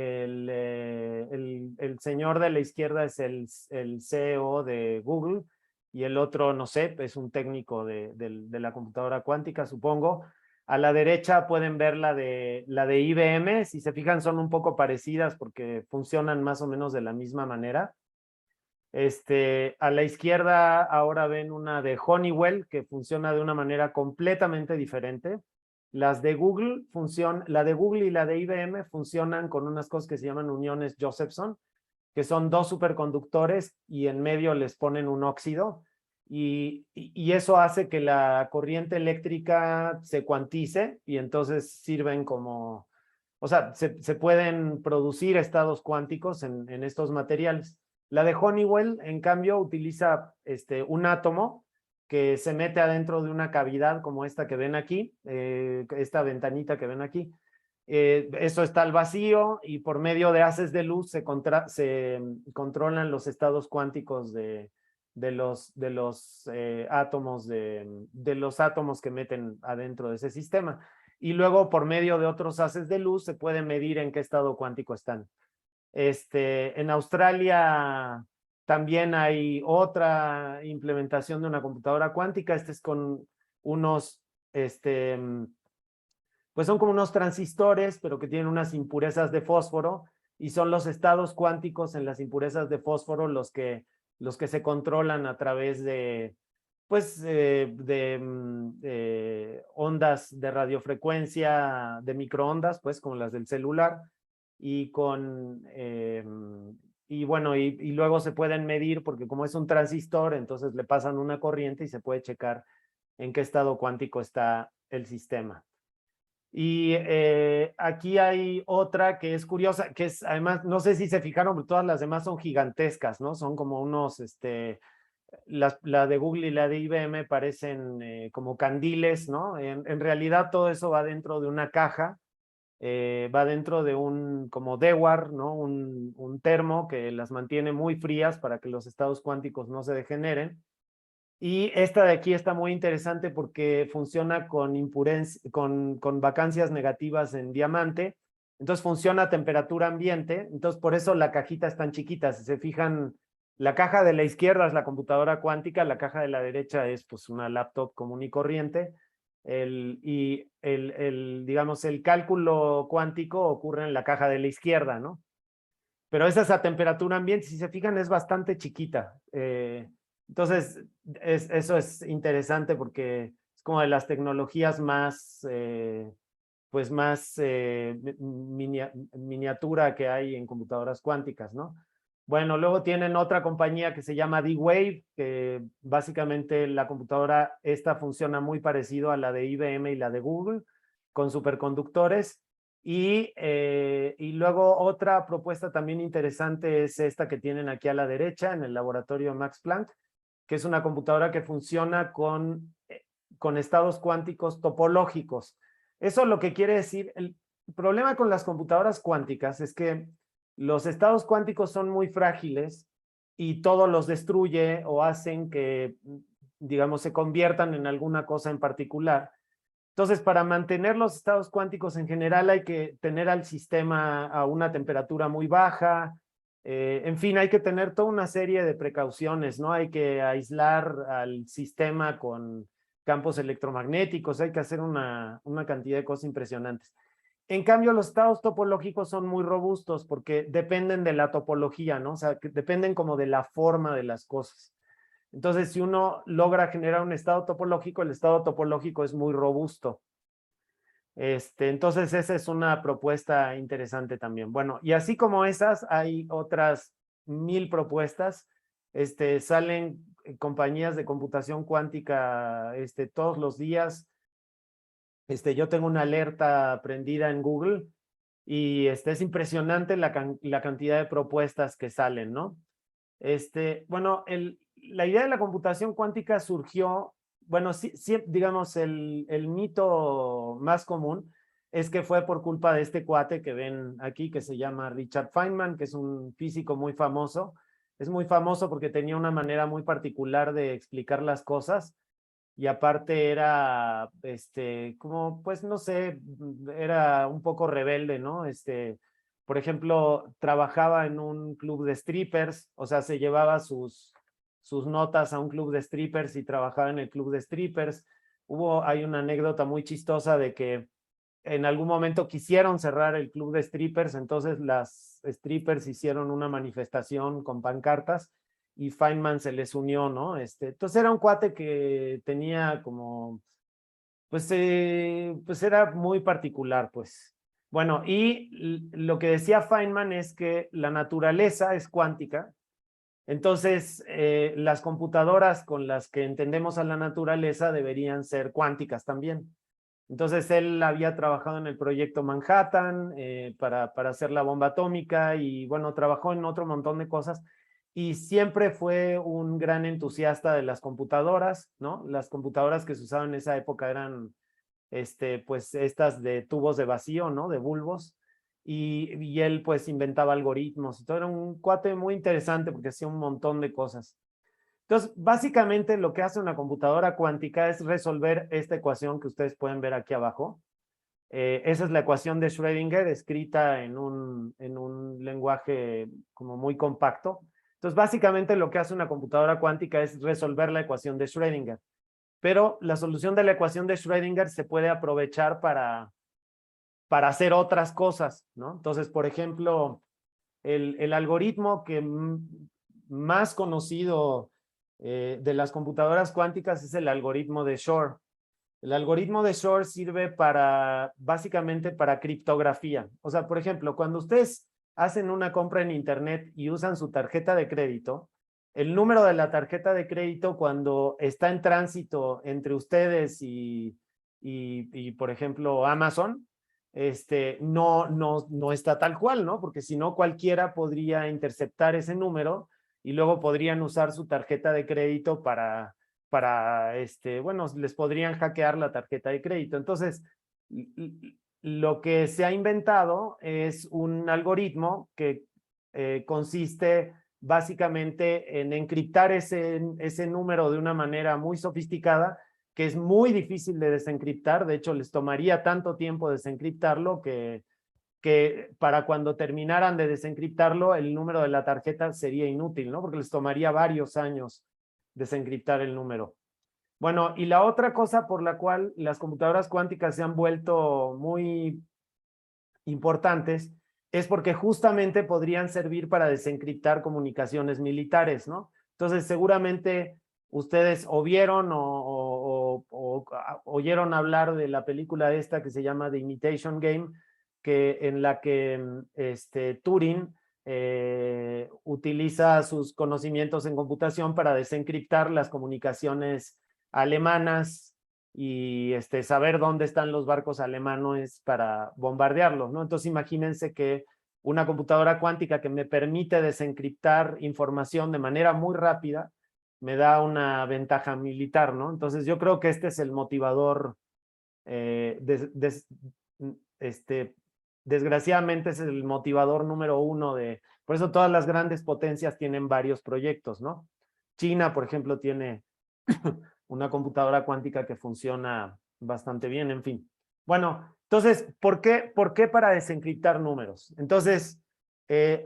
señor de la izquierda es el CEO de Google, y el otro, no sé, es un técnico de la computadora cuántica, supongo. A la derecha pueden ver la de IBM. Si se fijan, son un poco parecidas porque funcionan más o menos de la misma manera. A la izquierda ahora ven una de Honeywell, que funciona de una manera completamente diferente. La de Google y la de IBM funcionan con unas cosas que se llaman uniones Josephson, que son dos superconductores y en medio les ponen un óxido, y eso hace que la corriente eléctrica se cuantice, y entonces sirven como, o sea, se pueden producir estados cuánticos en estos materiales. La de Honeywell, en cambio, utiliza un átomo que se mete adentro de una cavidad como esta que ven aquí, esta ventanita que ven aquí. Eso está al vacío, y por medio de haces de luz se controlan los estados cuánticos de los átomos, de los átomos que meten adentro de ese sistema. Y luego por medio de otros haces de luz se puede medir en qué estado cuántico están. En Australia también hay otra implementación de una computadora cuántica. Este es con unos pues son como unos transistores, pero que tienen unas impurezas de fósforo, y son los estados cuánticos en las impurezas de fósforo los que se controlan a través de, pues, de ondas de radiofrecuencia, de microondas, pues, como las del celular, y bueno, y luego se pueden medir, porque como es un transistor, entonces le pasan una corriente y se puede checar en qué estado cuántico está el sistema. Y aquí hay otra que es curiosa, que es, además, no sé si se fijaron, pero todas las demás son gigantescas, ¿no? Son como unos, la de Google y la de IBM parecen como candiles, ¿no? En realidad todo eso va dentro de una caja, va dentro de un como Dewar, ¿no? Un termo que las mantiene muy frías para que los estados cuánticos no se degeneren. Y esta de aquí está muy interesante porque funciona con vacancias negativas en diamante. Entonces funciona a temperatura ambiente. Entonces por eso la cajita es tan chiquita. Si se fijan, la caja de la izquierda es la computadora cuántica, la caja de la derecha es pues una laptop común y corriente. Digamos, el cálculo cuántico ocurre en la caja de la izquierda, ¿no? Pero esa es a temperatura ambiente. Si se fijan, es bastante chiquita. Entonces, eso es interesante porque es como de las tecnologías más, pues más miniatura que hay en computadoras cuánticas, ¿no? Bueno, luego tienen otra compañía que se llama D-Wave, que básicamente la computadora esta funciona muy parecido a la de IBM y la de Google, con superconductores. Y luego otra propuesta también interesante es esta que tienen aquí a la derecha en el laboratorio Max Planck, que es una computadora que funciona con estados cuánticos topológicos. Eso lo que quiere decir, el problema con las computadoras cuánticas es que los estados cuánticos son muy frágiles y todo los destruye o hacen que, digamos, se conviertan en alguna cosa en particular. Entonces, para mantener los estados cuánticos en general hay que tener al sistema a una temperatura muy baja. En fin, hay que tener toda una serie de precauciones, ¿no? Hay que aislar al sistema con campos electromagnéticos, hay que hacer una cantidad de cosas impresionantes. En cambio, los estados topológicos son muy robustos porque dependen de la topología, ¿no? O sea, que dependen como de la forma de las cosas. Entonces, si uno logra generar un estado topológico, el estado topológico es muy robusto. Entonces, esa es una propuesta interesante también. Bueno, y así como esas, hay otras 1000 propuestas. Salen compañías de computación cuántica todos los días. Yo tengo una alerta prendida en Google y es impresionante la cantidad de propuestas que salen, ¿no? Bueno, la idea de la computación cuántica surgió, bueno, sí, digamos, el mito más común es que fue por culpa de este cuate que ven aquí, que se llama Richard Feynman, que es un físico muy famoso. Es muy famoso porque tenía una manera muy particular de explicar las cosas y aparte era, como, pues, no sé, era un poco rebelde, ¿no? Por ejemplo, trabajaba en un club de strippers, o sea, se llevaba sus notas a un club de strippers y trabajaba en el club de strippers. Hay una anécdota muy chistosa de que en algún momento quisieron cerrar el club de strippers, entonces las strippers hicieron una manifestación con pancartas y Feynman se les unió, ¿no? Entonces era un cuate que tenía como, pues era muy particular, pues. Bueno, y lo que decía Feynman es que la naturaleza es cuántica, entonces las computadoras con las que entendemos a la naturaleza deberían ser cuánticas también. Entonces él había trabajado en el proyecto Manhattan para hacer la bomba atómica y bueno, trabajó en otro montón de cosas y siempre fue un gran entusiasta de las computadoras, ¿no? Las computadoras que se usaban en esa época eran pues estas de tubos de vacío, ¿no? De bulbos. Y él pues inventaba algoritmos. Entonces era un cuate muy interesante porque hacía un montón de cosas. Entonces, básicamente lo que hace una computadora cuántica es resolver esta ecuación que ustedes pueden ver aquí abajo. Esa es la ecuación de Schrödinger escrita en un lenguaje como muy compacto. Entonces, básicamente lo que hace una computadora cuántica es resolver la ecuación de Schrödinger. pero la solución de la ecuación de Schrödinger se puede aprovechar para hacer otras cosas, ¿no? Entonces, por ejemplo, el algoritmo que más conocido de las computadoras cuánticas es el algoritmo de Shor. El algoritmo de Shor sirve básicamente para criptografía. O sea, por ejemplo, cuando ustedes hacen una compra en internet y usan su tarjeta de crédito, el número de la tarjeta de crédito cuando está en tránsito entre ustedes y por ejemplo, Amazon, no está tal cual, ¿no? Porque si no, cualquiera podría interceptar ese número y luego podrían usar su tarjeta de crédito bueno, les podrían hackear la tarjeta de crédito. Entonces, lo que se ha inventado es un algoritmo que consiste básicamente en encriptar ese número de una manera muy sofisticada, que es muy difícil de desencriptar. De hecho, les tomaría tanto tiempo desencriptarlo que para cuando terminaran de desencriptarlo, el número de la tarjeta sería inútil, ¿no? Porque les tomaría varios años desencriptar el número. Bueno, y la otra cosa por la cual las computadoras cuánticas se han vuelto muy importantes es porque justamente podrían servir para desencriptar comunicaciones militares, ¿no? Entonces, seguramente ustedes o vieron o oyeron hablar de la película esta que se llama The Imitation Game, en la que Turing utiliza sus conocimientos en computación para desencriptar las comunicaciones alemanas y saber dónde están los barcos alemanes para bombardearlos, ¿no? Entonces imagínense que una computadora cuántica que me permite desencriptar información de manera muy rápida me da una ventaja militar, ¿no? Entonces yo creo que este es el motivador, desgraciadamente es el motivador número uno por eso todas las grandes potencias tienen varios proyectos, ¿no? China, por ejemplo, tiene una computadora cuántica que funciona bastante bien, en fin. Bueno, entonces, ¿por qué para desencriptar números? Entonces,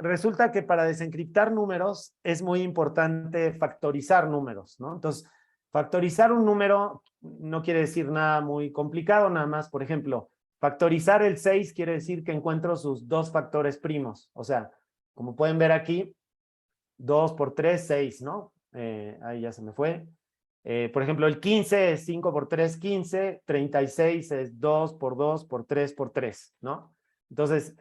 resulta que para desencriptar números es muy importante factorizar números, ¿no? Entonces, factorizar un número no quiere decir nada muy complicado, nada más, por ejemplo, factorizar el 6 quiere decir que encuentro sus dos factores primos. O sea, como pueden ver aquí, 2 por 3, 6, ¿no? Ahí ya se me fue. Por ejemplo, el 15 es 5 por 3, 15. 36 es 2 por 2 por 3 por 3, ¿no? Entonces,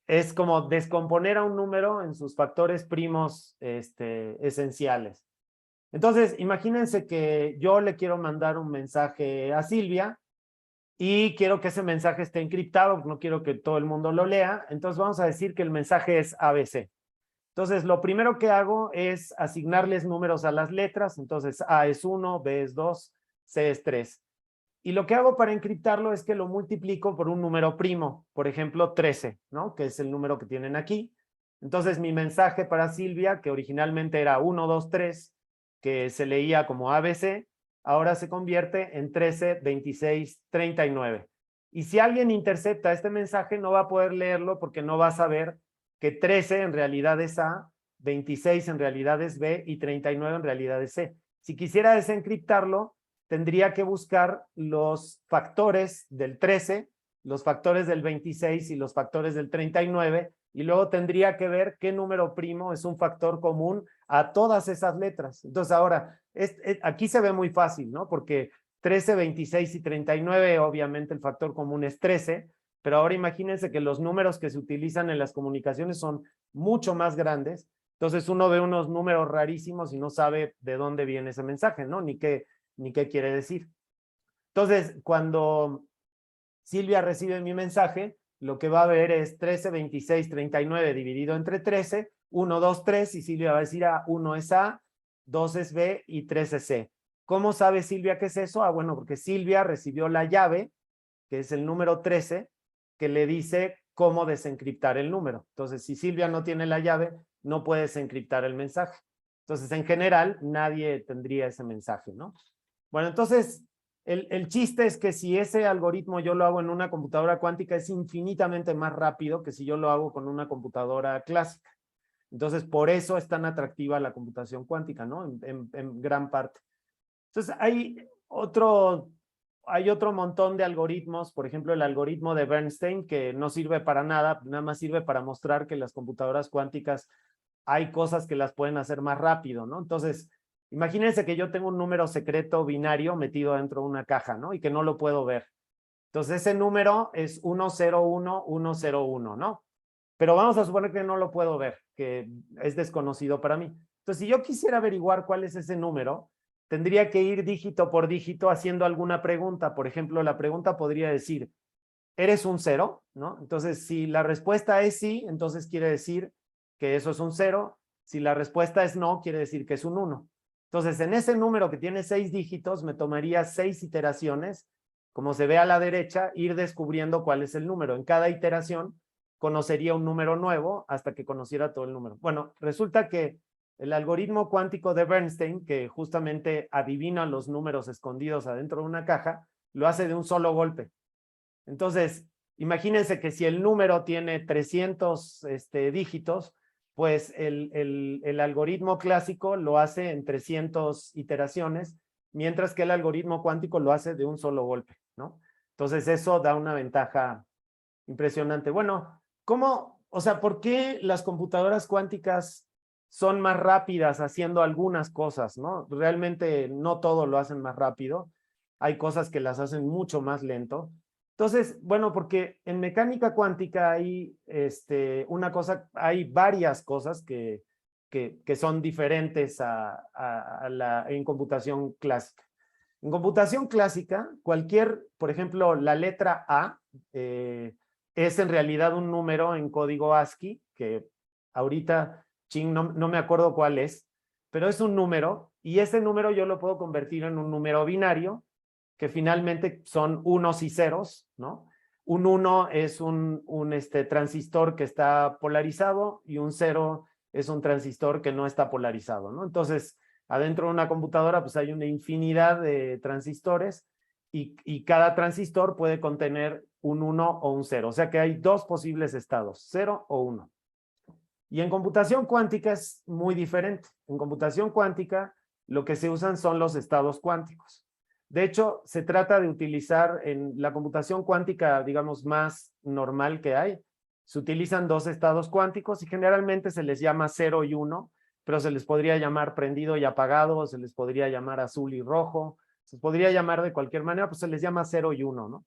es como descomponer a un número en sus factores primos esenciales. Entonces, imagínense que yo le quiero mandar un mensaje a Silvia y quiero que ese mensaje esté encriptado, no quiero que todo el mundo lo lea. Entonces, vamos a decir que el mensaje es ABC. Entonces, lo primero que hago es asignarles números a las letras. Entonces, A es 1, B es 2, C es 3. Y lo que hago para encriptarlo es que lo multiplico por un número primo, por ejemplo, 13, ¿no? Que es el número que tienen aquí. Entonces, mi mensaje para Silvia, que originalmente era 1, 2, 3, que se leía como ABC, ahora se convierte en 13, 26, 39. Y si alguien intercepta este mensaje, no va a poder leerlo porque no va a saber que 13 en realidad es A, 26 en realidad es B y 39 en realidad es C. Si quisiera desencriptarlo, tendría que buscar los factores del 13, los factores del 26 y los factores del 39, y luego tendría que ver qué número primo es un factor común a todas esas letras. Entonces ahora, aquí se ve muy fácil, ¿no? Porque 13, 26 y 39, obviamente el factor común es 13, pero ahora imagínense que los números que se utilizan en las comunicaciones son mucho más grandes. Entonces uno ve unos números rarísimos y no sabe de dónde viene ese mensaje, ¿no? Ni qué quiere decir. Entonces, cuando Silvia recibe mi mensaje, lo que va a ver es 13, 26, 39 dividido entre 13, 1, 2, 3, y Silvia va a decir, 1 es A, 2 es B y 3 es C. ¿Cómo sabe Silvia qué es eso? Bueno, porque Silvia recibió la llave, que es el número 13, que le dice cómo desencriptar el número. Entonces, si Silvia no tiene la llave, no puede desencriptar el mensaje. Entonces, en general, nadie tendría ese mensaje, ¿no? Bueno, entonces, el chiste es que si ese algoritmo yo lo hago en una computadora cuántica, es infinitamente más rápido que si yo lo hago con una computadora clásica. Entonces, por eso es tan atractiva la computación cuántica, ¿no? En gran parte. Entonces, hay Hay otro montón de algoritmos, por ejemplo, el algoritmo de Bernstein, que no sirve para nada, nada más sirve para mostrar que las computadoras cuánticas hay cosas que las pueden hacer más rápido, ¿no? Entonces, imagínense que yo tengo un número secreto binario metido dentro de una caja, ¿no? Y que no lo puedo ver. Entonces, ese número es 101101, ¿no? Pero vamos a suponer que no lo puedo ver, que es desconocido para mí. Entonces, si yo quisiera averiguar cuál es ese número, tendría que ir dígito por dígito haciendo alguna pregunta. Por ejemplo, la pregunta podría decir, ¿eres un 0? ¿No? Entonces, si la respuesta es sí, entonces quiere decir que eso es un 0. Si la respuesta es no, quiere decir que es un 1. Entonces, en ese número que tiene 6 dígitos, me tomaría 6 iteraciones, como se ve a la derecha, ir descubriendo cuál es el número. En cada iteración conocería un número nuevo hasta que conociera todo el número. Bueno, resulta que el algoritmo cuántico de Bernstein, que justamente adivina los números escondidos adentro de una caja, lo hace de un solo golpe. Entonces, imagínense que si el número tiene 300 dígitos, pues el algoritmo clásico lo hace en 300 iteraciones, mientras que el algoritmo cuántico lo hace de un solo golpe, ¿no? Entonces, eso da una ventaja impresionante. Bueno, ¿por qué las computadoras cuánticas son más rápidas haciendo algunas cosas, ¿no? Realmente no todo lo hacen más rápido. Hay cosas que las hacen mucho más lento. Entonces, bueno, porque en mecánica cuántica hay hay varias cosas que son diferentes en computación clásica. En computación clásica, por ejemplo, la letra A es en realidad un número en código ASCII, que ahorita no me acuerdo cuál es, pero es un número, y ese número yo lo puedo convertir en un número binario, que finalmente son unos y ceros, ¿no? Un 1 es un transistor que está polarizado y un 0 es un transistor que no está polarizado, ¿no? Entonces, adentro de una computadora pues hay una infinidad de transistores y cada transistor puede contener un 1 o un 0, o sea que hay dos posibles estados, 0 o 1. Y en computación cuántica es muy diferente. En computación cuántica lo que se usan son los estados cuánticos. De hecho, se trata de utilizar en la computación cuántica, digamos, más normal que hay, se utilizan dos estados cuánticos y generalmente se les llama 0 y 1, pero se les podría llamar prendido y apagado, se les podría llamar azul y rojo, se podría llamar de cualquier manera, pues se les llama 0 y 1, ¿no?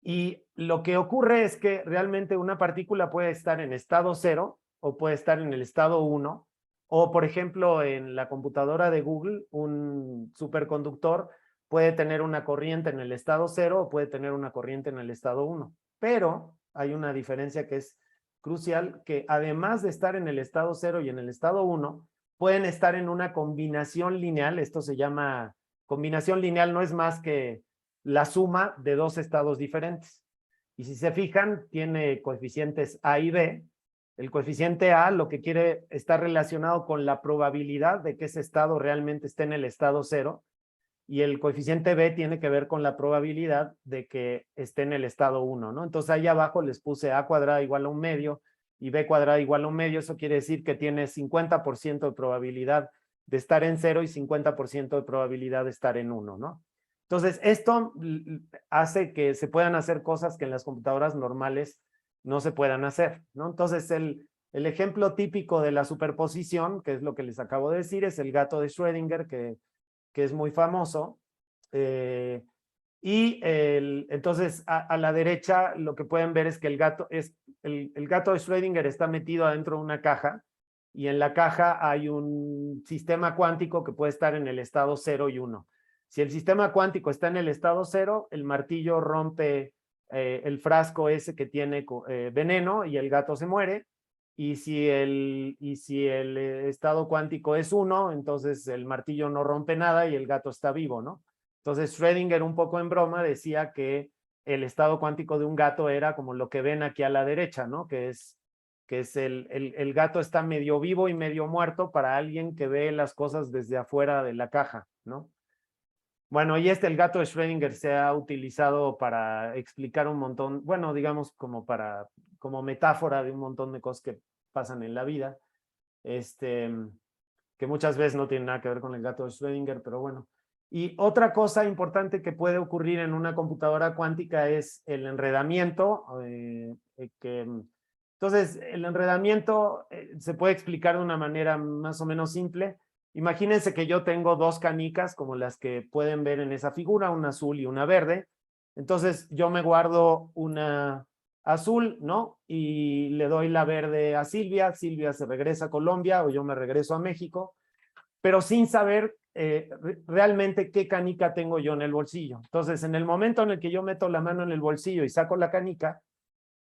Y lo que ocurre es que realmente una partícula puede estar en estado 0 o puede estar en el estado 1, o por ejemplo en la computadora de Google, un superconductor puede tener una corriente en el estado 0 o puede tener una corriente en el estado 1. Pero hay una diferencia que es crucial, que además de estar en el estado 0 y en el estado 1, pueden estar en una combinación lineal. Esto se llama combinación lineal, no es más que la suma de dos estados diferentes. Y si se fijan, tiene coeficientes A y B. El coeficiente A lo que quiere estar relacionado con la probabilidad de que ese estado realmente esté en el estado 0, y el coeficiente B tiene que ver con la probabilidad de que esté en el estado 1, ¿no? Entonces ahí abajo les puse A cuadrada igual a un medio y B cuadrada igual a un medio. Eso quiere decir que tiene 50% de probabilidad de estar en 0 y 50% de probabilidad de estar en 1, ¿no? Entonces, esto hace que se puedan hacer cosas que en las computadoras normales no se puedan hacer, ¿no? Entonces, el ejemplo típico de la superposición, que es lo que les acabo de decir, es el gato de Schrödinger, que es muy famoso. Entonces, a la derecha, lo que pueden ver es que el gato de Schrödinger está metido adentro de una caja, y en la caja hay un sistema cuántico que puede estar en el estado 0 y 1. Si el sistema cuántico está en el estado 0, el martillo rompe el frasco ese que tiene veneno y el gato se muere. Y si el estado cuántico es 1, entonces el martillo no rompe nada y el gato está vivo, ¿no? Entonces Schrödinger, un poco en broma, decía que el estado cuántico de un gato era como lo que ven aquí a la derecha, ¿no? Que es el gato está medio vivo y medio muerto para alguien que ve las cosas desde afuera de la caja, ¿no? Bueno, y el gato de Schrödinger se ha utilizado para explicar un montón, bueno, digamos como metáfora de un montón de cosas que pasan en la vida, que muchas veces no tienen nada que ver con el gato de Schrödinger, pero bueno. Y otra cosa importante que puede ocurrir en una computadora cuántica es el enredamiento. Entonces, el enredamiento se puede explicar de una manera más o menos simple. Imagínense que yo tengo dos canicas como las que pueden ver en esa figura, una azul y una verde. Entonces, yo me guardo una azul, ¿no? Y le doy la verde a Silvia. Silvia se regresa a Colombia o yo me regreso a México, pero sin saber realmente qué canica tengo yo en el bolsillo. Entonces, en el momento en el que yo meto la mano en el bolsillo y saco la canica,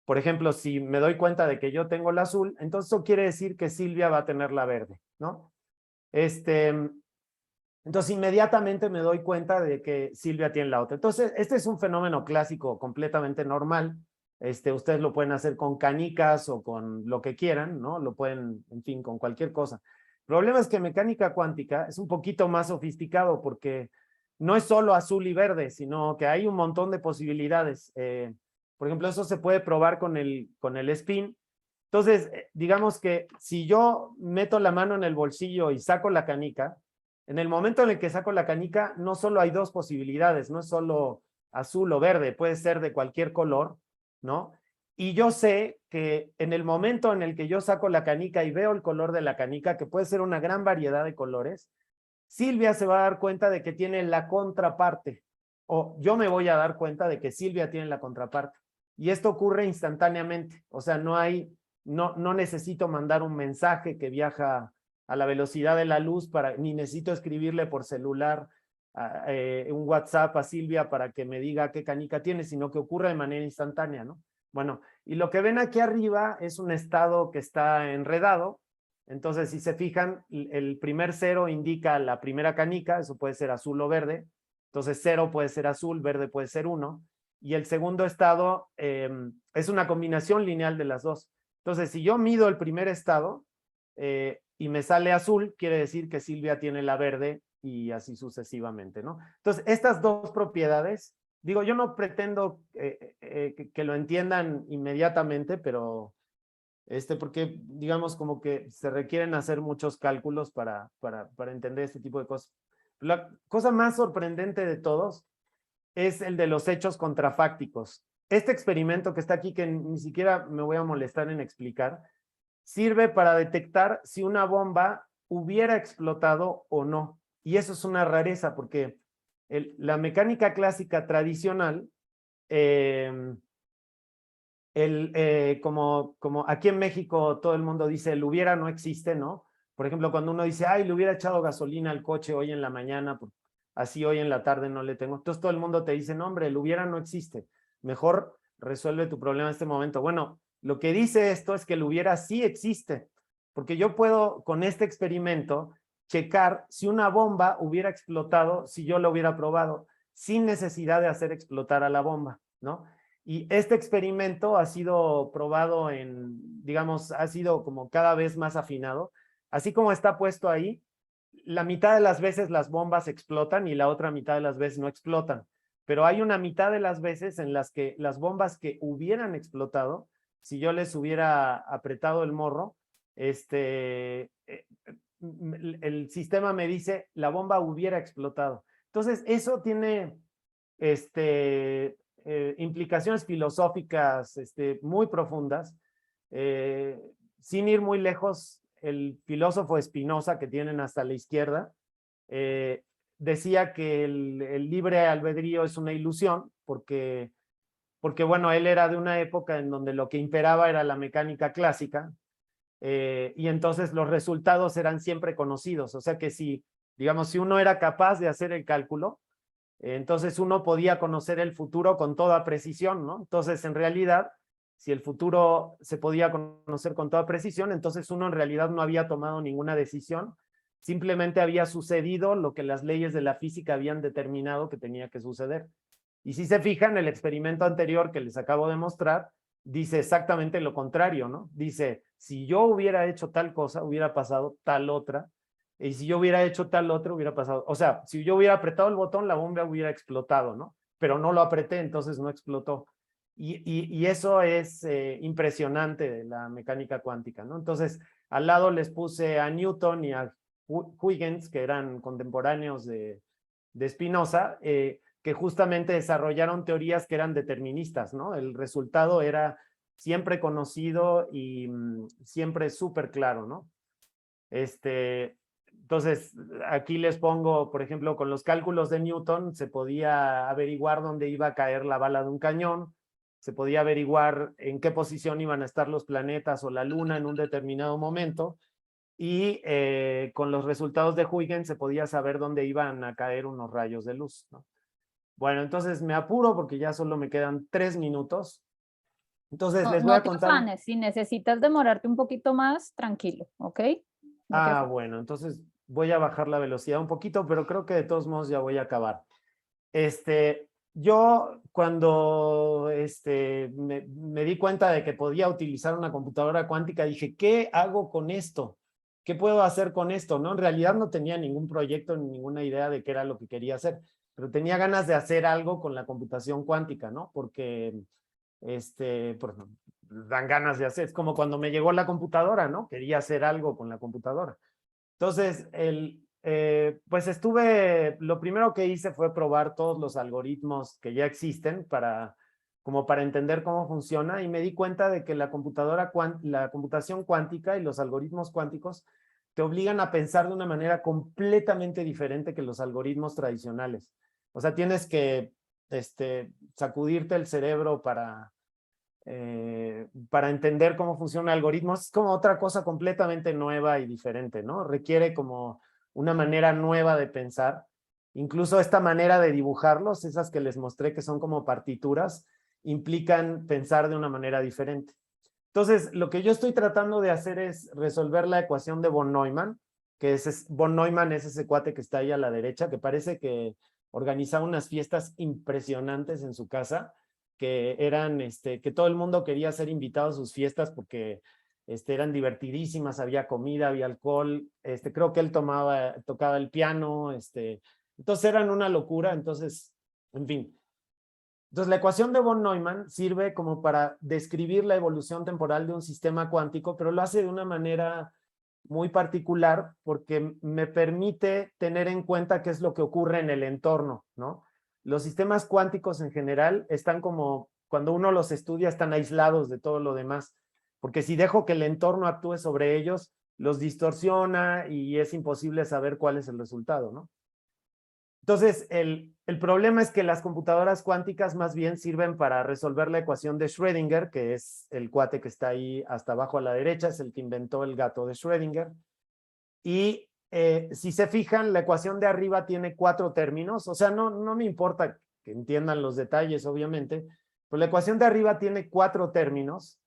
por ejemplo, si me doy cuenta de que yo tengo la azul, entonces eso quiere decir que Silvia va a tener la verde, ¿no? Entonces, inmediatamente me doy cuenta de que Silvia tiene la otra. Entonces, este es un fenómeno clásico completamente normal. Ustedes lo pueden hacer con canicas o con lo que quieran, ¿no? Lo pueden, en fin, con cualquier cosa. El problema es que mecánica cuántica es un poquito más sofisticado porque no es solo azul y verde, sino que hay un montón de posibilidades. Por ejemplo, eso se puede probar con el spin. Entonces, digamos que si yo meto la mano en el bolsillo y saco la canica, en el momento en el que saco la canica, no solo hay dos posibilidades, no es solo azul o verde, puede ser de cualquier color, ¿no? Y yo sé que en el momento en el que yo saco la canica y veo el color de la canica, que puede ser una gran variedad de colores, Silvia se va a dar cuenta de que tiene la contraparte, o yo me voy a dar cuenta de que Silvia tiene la contraparte. Y esto ocurre instantáneamente, o sea, no necesito mandar un mensaje que viaja a la velocidad de la luz, ni necesito escribirle por celular un WhatsApp a Silvia para que me diga qué canica tiene, sino que ocurre de manera instantánea, ¿no? Bueno, y lo que ven aquí arriba es un estado que está enredado. Entonces, si se fijan, el primer 0 indica la primera canica, eso puede ser azul o verde. Entonces, 0 puede ser azul, verde puede ser 1. Y el segundo estado es una combinación lineal de las dos. Entonces, si yo mido el primer estado y me sale azul, quiere decir que Silvia tiene la verde y así sucesivamente, ¿no? Entonces, estas dos propiedades, digo, yo no pretendo que lo entiendan inmediatamente, pero porque digamos como que se requieren hacer muchos cálculos para entender este tipo de cosas. La cosa más sorprendente de todos es el de los hechos contrafácticos. Este experimento que está aquí, que ni siquiera me voy a molestar en explicar, sirve para detectar si una bomba hubiera explotado o no. Y eso es una rareza porque la mecánica clásica tradicional, como aquí en México todo el mundo dice el hubiera no existe, ¿no? Por ejemplo, cuando uno dice, ay, le hubiera echado gasolina al coche hoy en la mañana, así hoy en la tarde no le tengo. Entonces todo el mundo te dice, no, hombre, el hubiera no existe. Mejor resuelve tu problema en este momento. Bueno, lo que dice esto es que el hubiera sí existe, porque yo puedo con este experimento checar si una bomba hubiera explotado si yo lo hubiera probado, sin necesidad de hacer explotar a la bomba, ¿no? Y este experimento ha sido probado digamos, ha sido como cada vez más afinado. Así como está puesto ahí, la mitad de las veces las bombas explotan y la otra mitad de las veces no explotan. Pero hay una mitad de las veces en las que las bombas que hubieran explotado, si yo les hubiera apretado el morro, el sistema me dice la bomba hubiera explotado. Entonces, eso tiene implicaciones filosóficas muy profundas. Sin ir muy lejos, el filósofo Spinoza, que tienen hasta la izquierda, decía que el libre albedrío es una ilusión, porque bueno, él era de una época en donde lo que imperaba era la mecánica clásica, y entonces los resultados eran siempre conocidos. O sea que digamos, si uno era capaz de hacer el cálculo, entonces uno podía conocer el futuro con toda precisión, ¿no? Entonces, en realidad, si el futuro se podía conocer con toda precisión, entonces uno en realidad no había tomado ninguna decisión, simplemente había sucedido lo que las leyes de la física habían determinado que tenía que suceder. Y si se fijan, el experimento anterior que les acabo de mostrar dice exactamente lo contrario, ¿no? Dice, si yo hubiera hecho tal cosa, hubiera pasado tal otra, y si yo hubiera hecho tal otro, hubiera pasado. O sea, si yo hubiera apretado el botón, la bomba hubiera explotado, ¿no? Pero no lo apreté, entonces no explotó. Y eso es impresionante de la mecánica cuántica, ¿no? Entonces, al lado les puse a Newton y a Huygens, que eran contemporáneos de de Spinoza, que justamente desarrollaron teorías que eran deterministas, ¿no? El resultado era siempre conocido y siempre súper claro, ¿no? Entonces, aquí les pongo, por ejemplo, con los cálculos de Newton, se podía averiguar dónde iba a caer la bala de un cañón, se podía averiguar en qué posición iban a estar los planetas o la luna en un determinado momento, y con los resultados de Huygens se podía saber dónde iban a caer unos rayos de luz, ¿no? Bueno, entonces me apuro porque ya solo me quedan 3 minutos. Entonces les voy No a te contar. afanes, si necesitas demorarte un poquito más, tranquilo, ¿ok? No te afanes. Bueno, entonces voy a bajar la velocidad un poquito, pero creo que de todos modos ya voy a acabar. Yo cuando me di cuenta de que podía utilizar una computadora cuántica, dije, ¿qué hago con esto? ¿Qué puedo hacer con esto? ¿No? En realidad no tenía ningún proyecto ni ninguna idea de qué era lo que quería hacer, pero tenía ganas de hacer algo con la computación cuántica, ¿no? Porque pues, dan ganas de hacer. Es como cuando me llegó la computadora, ¿no? Quería hacer algo con la computadora. Entonces, pues lo primero que hice fue probar todos los algoritmos que ya existen como para entender cómo funciona, y me di cuenta de que la computación cuántica y los algoritmos cuánticos te obligan a pensar de una manera completamente diferente que los algoritmos tradicionales. O sea, tienes que sacudirte el cerebro para entender cómo funciona el algoritmo. Es como otra cosa completamente nueva y diferente, ¿no? Requiere como una manera nueva de pensar. Incluso esta manera de dibujarlos, esas que les mostré que son como partituras, implican pensar de una manera diferente. Entonces, lo que yo estoy tratando de hacer es resolver la ecuación de von Neumann, von Neumann es ese cuate que está ahí a la derecha, que parece que organizaba unas fiestas impresionantes en su casa, que eran, que todo el mundo quería ser invitado a sus fiestas porque eran divertidísimas, había comida, había alcohol, creo que él tocaba el piano, entonces eran una locura. Entonces, en fin. Entonces, la ecuación de von Neumann sirve como para describir la evolución temporal de un sistema cuántico, pero lo hace de una manera muy particular porque me permite tener en cuenta qué es lo que ocurre en el entorno, ¿no? Los sistemas cuánticos en general están como, cuando uno los estudia, están aislados de todo lo demás, porque si dejo que el entorno actúe sobre ellos, los distorsiona y es imposible saber cuál es el resultado, ¿no? Entonces, el problema es que las computadoras cuánticas más bien sirven para resolver la ecuación de Schrödinger, que es el cuate que está ahí hasta abajo a la derecha, es el que inventó el gato de Schrödinger. Y si se fijan, la ecuación de arriba tiene 4 términos, o sea, no me importa que entiendan los detalles, obviamente, pero la ecuación de arriba tiene 4 términos.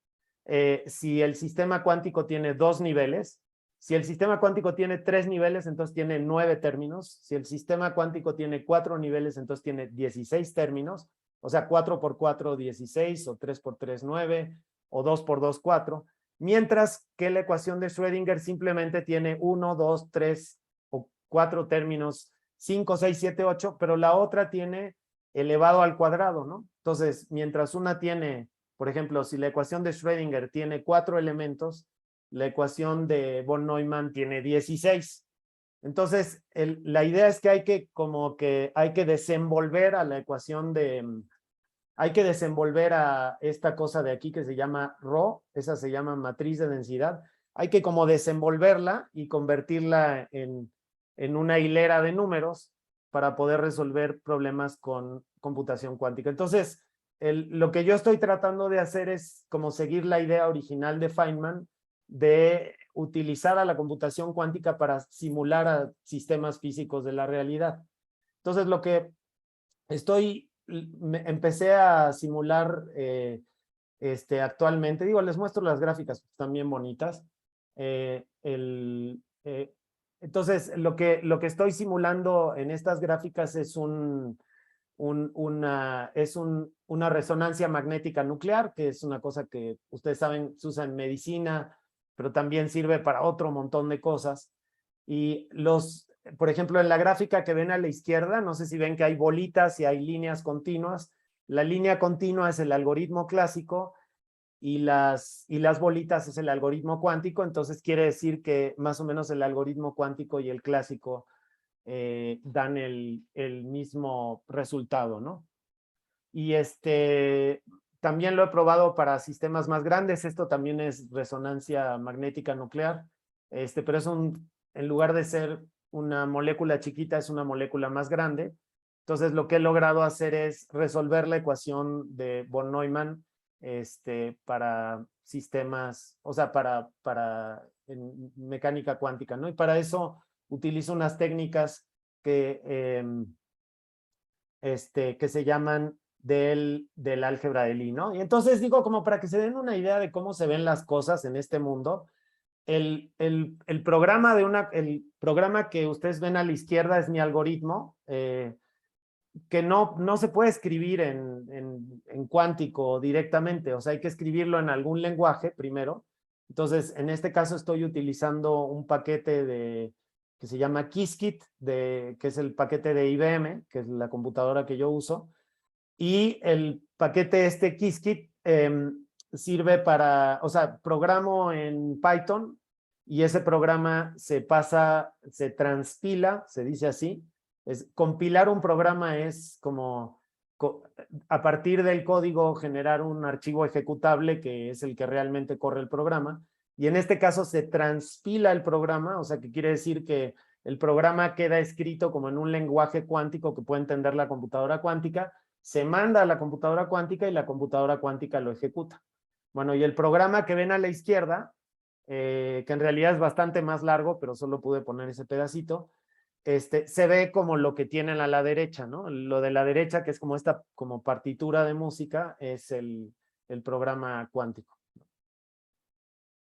Si el sistema cuántico tiene 2 niveles, si el sistema cuántico tiene 3 niveles, entonces tiene 9 términos. Si el sistema cuántico tiene 4 niveles, entonces tiene 16 términos. O sea, 4 por 4, 16, o 3 por 3, 9, o 2 por 2, 4. Mientras que la ecuación de Schrödinger simplemente tiene 1, 2, 3 o 4 términos, 5, 6, 7, 8, pero la otra tiene elevado al cuadrado, ¿no? Entonces, mientras una tiene, por ejemplo, si la ecuación de Schrödinger tiene 4 elementos, la ecuación de von Neumann tiene 16. Entonces, la idea es que hay que desenvolver a la ecuación hay que desenvolver a esta cosa de aquí que se llama ρ, esa se llama matriz de densidad. Hay que como desenvolverla y convertirla en una hilera de números para poder resolver problemas con computación cuántica. Entonces, lo que yo estoy tratando de hacer es como seguir la idea original de Feynman, de utilizar a la computación cuántica para simular a sistemas físicos de la realidad. Entonces, lo que empecé a simular actualmente, les muestro las gráficas, están bien bonitas. Entonces, lo que estoy simulando en estas gráficas es una resonancia magnética nuclear, que es una cosa que ustedes saben se usa en medicina, pero también sirve para otro montón de cosas. Y por ejemplo, en la gráfica que ven a la izquierda, no sé si ven que hay bolitas y hay líneas continuas. La línea continua es el algoritmo clásico y las bolitas es el algoritmo cuántico. Entonces quiere decir que más o menos el algoritmo cuántico y el clásico dan el mismo resultado, ¿no? Y también lo he probado para sistemas más grandes. Esto también es resonancia magnética nuclear, pero es en lugar de ser una molécula chiquita, es una molécula más grande. Entonces, lo que he logrado hacer es resolver la ecuación de von Neumann para sistemas, o sea, en mecánica cuántica, ¿no? Y para eso utilizo unas técnicas que se llaman del álgebra de Lie, ¿no? Y entonces digo, como para que se den una idea de cómo se ven las cosas en este mundo, el programa que ustedes ven a la izquierda es mi algoritmo, que no se puede escribir en cuántico directamente, o sea, hay que escribirlo en algún lenguaje primero. Entonces, en este caso estoy utilizando un paquete que se llama Qiskit, que es el paquete de IBM, que es la computadora que yo uso, y el paquete Qiskit sirve o sea, programo en Python y ese programa se transpila, se dice así. Compilar un programa es como a partir del código generar un archivo ejecutable que es el que realmente corre el programa. Y en este caso se transpila el programa, o sea, que quiere decir que el programa queda escrito como en un lenguaje cuántico que puede entender la computadora cuántica, se manda a la computadora cuántica y la computadora cuántica lo ejecuta. Bueno, y el programa que ven a la izquierda, que en realidad es bastante más largo, pero solo pude poner ese pedacito, se ve como lo que tienen a la derecha, ¿no? Lo de la derecha, que es como esta como partitura de música, es el programa cuántico.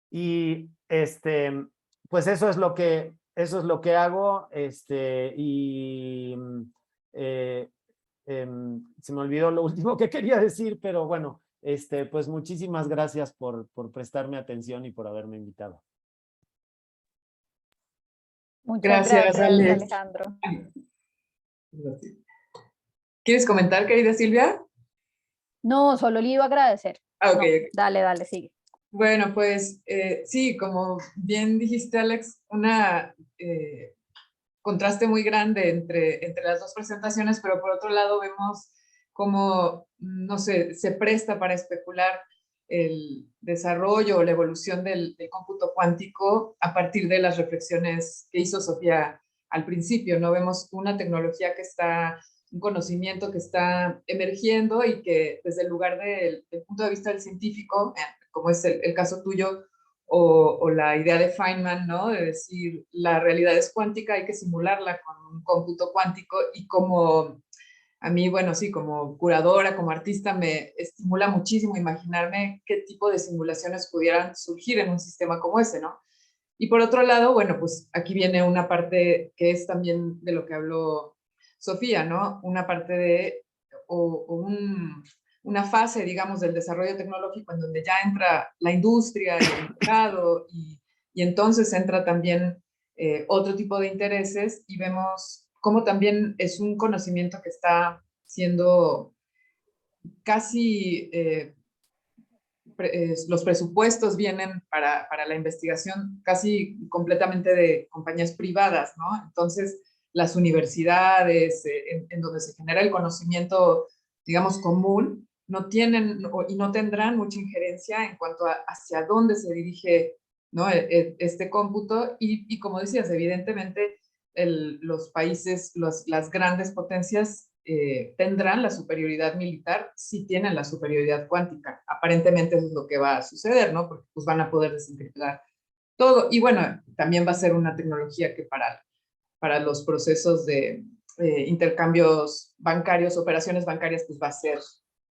Y pues eso es lo que hago, y se me olvidó lo último que quería decir, pero bueno, pues muchísimas gracias por prestarme atención y por haberme invitado. Muchas Gracias, gracias, Alex. Alejandro. ¿Quieres comentar, querida Silvia? No, solo le iba a agradecer. Ah, ok, No, ok. dale, sigue. Bueno, pues sí, como bien dijiste, Alex, contraste muy grande entre las dos presentaciones, pero por otro lado vemos cómo, no sé, se presta para especular el desarrollo o la evolución del cómputo cuántico a partir de las reflexiones que hizo Sofía al principio, ¿no? Vemos una tecnología un conocimiento que está emergiendo y que desde el lugar del punto de vista del científico, como es el caso tuyo, o la idea de Feynman, ¿no? De decir, la realidad es cuántica, hay que simularla con un cómputo cuántico, y como a mí, bueno, sí, como curadora, como artista, me estimula muchísimo imaginarme qué tipo de simulaciones pudieran surgir en un sistema como ese, ¿no? Y por otro lado, bueno, pues aquí viene una parte que es también de lo que habló Sofía, ¿no? Una parte una fase, digamos, del desarrollo tecnológico en donde ya entra la industria y el mercado, y entonces entra también otro tipo de intereses, y vemos cómo también es un conocimiento que está siendo casi... los presupuestos vienen para la investigación casi completamente de compañías privadas, ¿no? Entonces, las universidades, en donde se genera el conocimiento, digamos, común, no tienen y no tendrán mucha injerencia en cuanto a hacia dónde se dirige, ¿no? Este cómputo, y como decías, evidentemente los países, las grandes potencias tendrán la superioridad militar si tienen la superioridad cuántica. Aparentemente eso es lo que va a suceder, ¿no? Porque pues van a poder desencriptar todo. Y bueno, también va a ser una tecnología que para los procesos de intercambios bancarios, operaciones bancarias, pues va a ser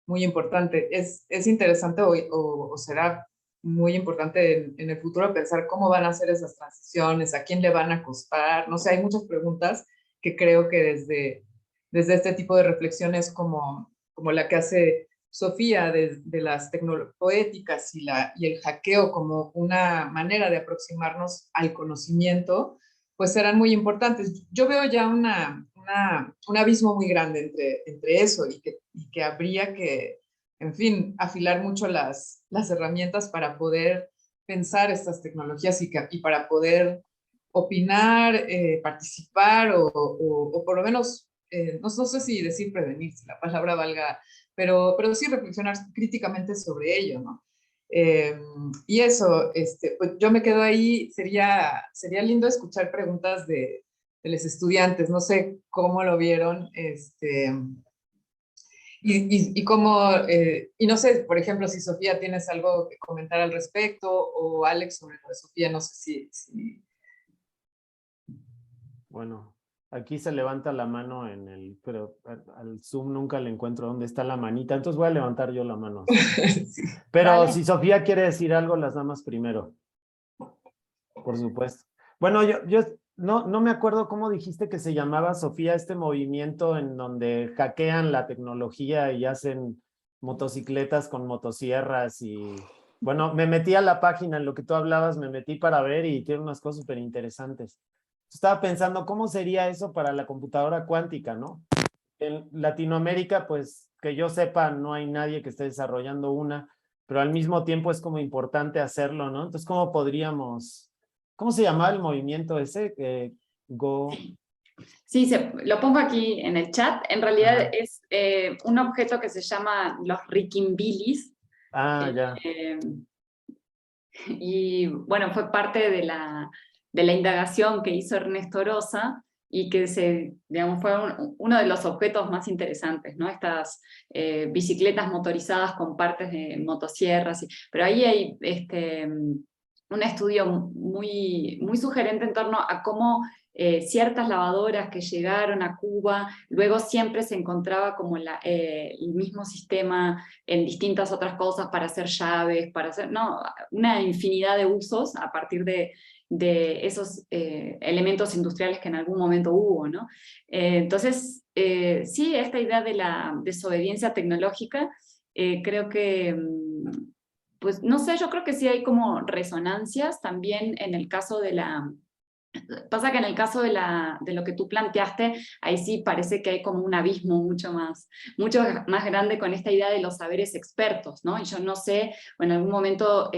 muy importante. Es interesante o será muy importante en el futuro pensar cómo van a ser esas transiciones, a quién le van a costar. No sé, hay muchas preguntas que creo que desde este tipo de reflexiones como la que hace Sofía de las poéticas y el hackeo como una manera de aproximarnos al conocimiento, pues serán muy importantes. Yo veo ya un abismo muy grande entre eso, y que habría que, en fin, afilar mucho las herramientas para poder pensar estas tecnologías y para poder opinar, participar o por lo menos, no sé si decir prevenir, si la palabra valga, pero sí reflexionar críticamente sobre ello, ¿no? Y eso, pues yo me quedo ahí, sería lindo escuchar preguntas de los estudiantes, no sé cómo lo vieron, y cómo, y no sé, por ejemplo, si Sofía tienes algo que comentar al respecto, o Alex sobre lo de Sofía, no sé si... Bueno, aquí se levanta la mano pero al Zoom nunca le encuentro dónde está la manita, entonces voy a levantar yo la mano. Sí. Pero Dale. si Sofía quiere decir algo, las damas primero, por supuesto. Bueno, yo no me acuerdo cómo dijiste que se llamaba, Sofía, este movimiento en donde hackean la tecnología y hacen motocicletas con motosierras y... Bueno, me metí a la página en lo que tú hablabas, me metí para ver y tiene unas cosas súper interesantes. Estaba pensando, ¿cómo sería eso para la computadora cuántica, no? En Latinoamérica, pues, que yo sepa, no hay nadie que esté desarrollando una, pero al mismo tiempo es como importante hacerlo, ¿no? Entonces, ¿cómo podríamos, cómo se llamaba el movimiento ese? Go... Sí, lo pongo aquí en el chat. En realidad Ajá. es un objeto que se llama los Rickinbillis. Ah, ya. eh, y bueno, fue parte de la indagación que hizo Ernesto Rosa y que digamos, fue uno de los objetos más interesantes, ¿no? Estas bicicletas motorizadas con partes de motosierras. Pero ahí hay un estudio muy sugerente en torno a cómo ciertas lavadoras que llegaron a Cuba, luego siempre se encontraba como el mismo sistema en distintas otras cosas para hacer llaves, para hacer, no, una infinidad de usos a partir de esos elementos industriales que en algún momento hubo, ¿no? Entonces, sí, esta idea de la desobediencia tecnológica, creo que, pues no sé, yo creo que sí hay como resonancias también en el caso de la... Pasa que en el caso de lo que tú planteaste, ahí sí parece que hay como un abismo mucho más grande con esta idea de los saberes expertos, ¿no? Y yo no sé, o en algún momento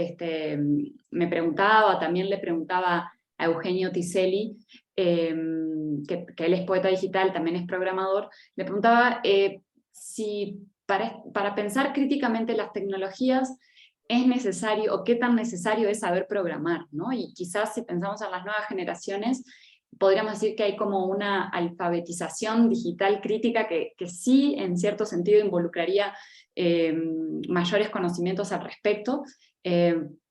me preguntaba, también le preguntaba a Eugenio Tiselli, que él es poeta digital, también es programador, le preguntaba si para pensar críticamente las tecnologías es necesario o qué tan necesario es saber programar, ¿no? Y quizás si pensamos en las nuevas generaciones, podríamos decir que hay como una alfabetización digital crítica que sí, en cierto sentido, involucraría mayores conocimientos al respecto.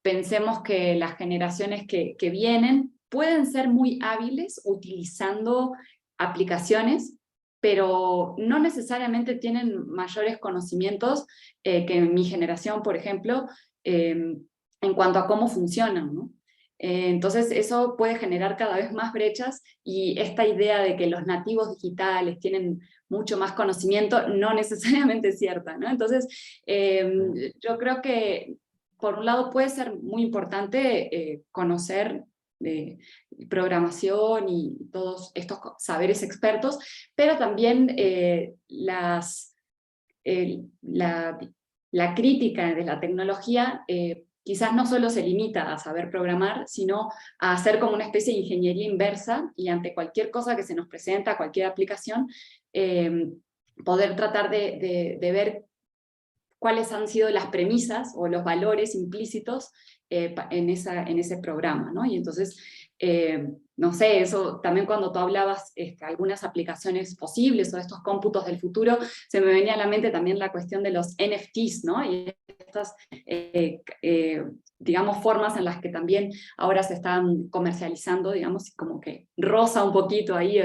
Pensemos que las generaciones que vienen pueden ser muy hábiles utilizando aplicaciones, pero no necesariamente tienen mayores conocimientos que mi generación, por ejemplo, en cuanto a cómo funcionan, ¿no? Entonces eso puede generar cada vez más brechas y esta idea de que los nativos digitales tienen mucho más conocimiento no necesariamente es cierta, ¿no? Entonces yo creo que por un lado puede ser muy importante conocer de programación y todos estos saberes expertos, pero también la crítica de la tecnología quizás no solo se limita a saber programar, sino a hacer como una especie de ingeniería inversa y ante cualquier cosa que se nos presenta, cualquier aplicación, poder tratar de ver cuáles han sido las premisas o los valores implícitos en ese programa, ¿no? Y entonces, no sé, eso también cuando tú hablabas algunas aplicaciones posibles o estos cómputos del futuro, se me venía a la mente también la cuestión de los NFTs, ¿no? Y estas, digamos, formas en las que también ahora se están comercializando, digamos, como que roza un poquito ahí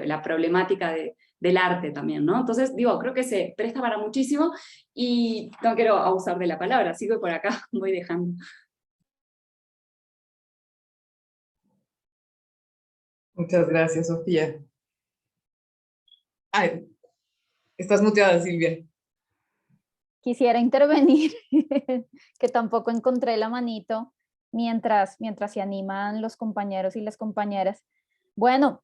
la problemática del arte también, ¿no? Entonces, digo, creo que se presta para muchísimo y no quiero abusar de la palabra, así que por acá voy dejando. Muchas gracias, Sofía. Ay, estás muteada, Silvia. Quisiera intervenir, que tampoco encontré la manito mientras se animan los compañeros y las compañeras. Bueno,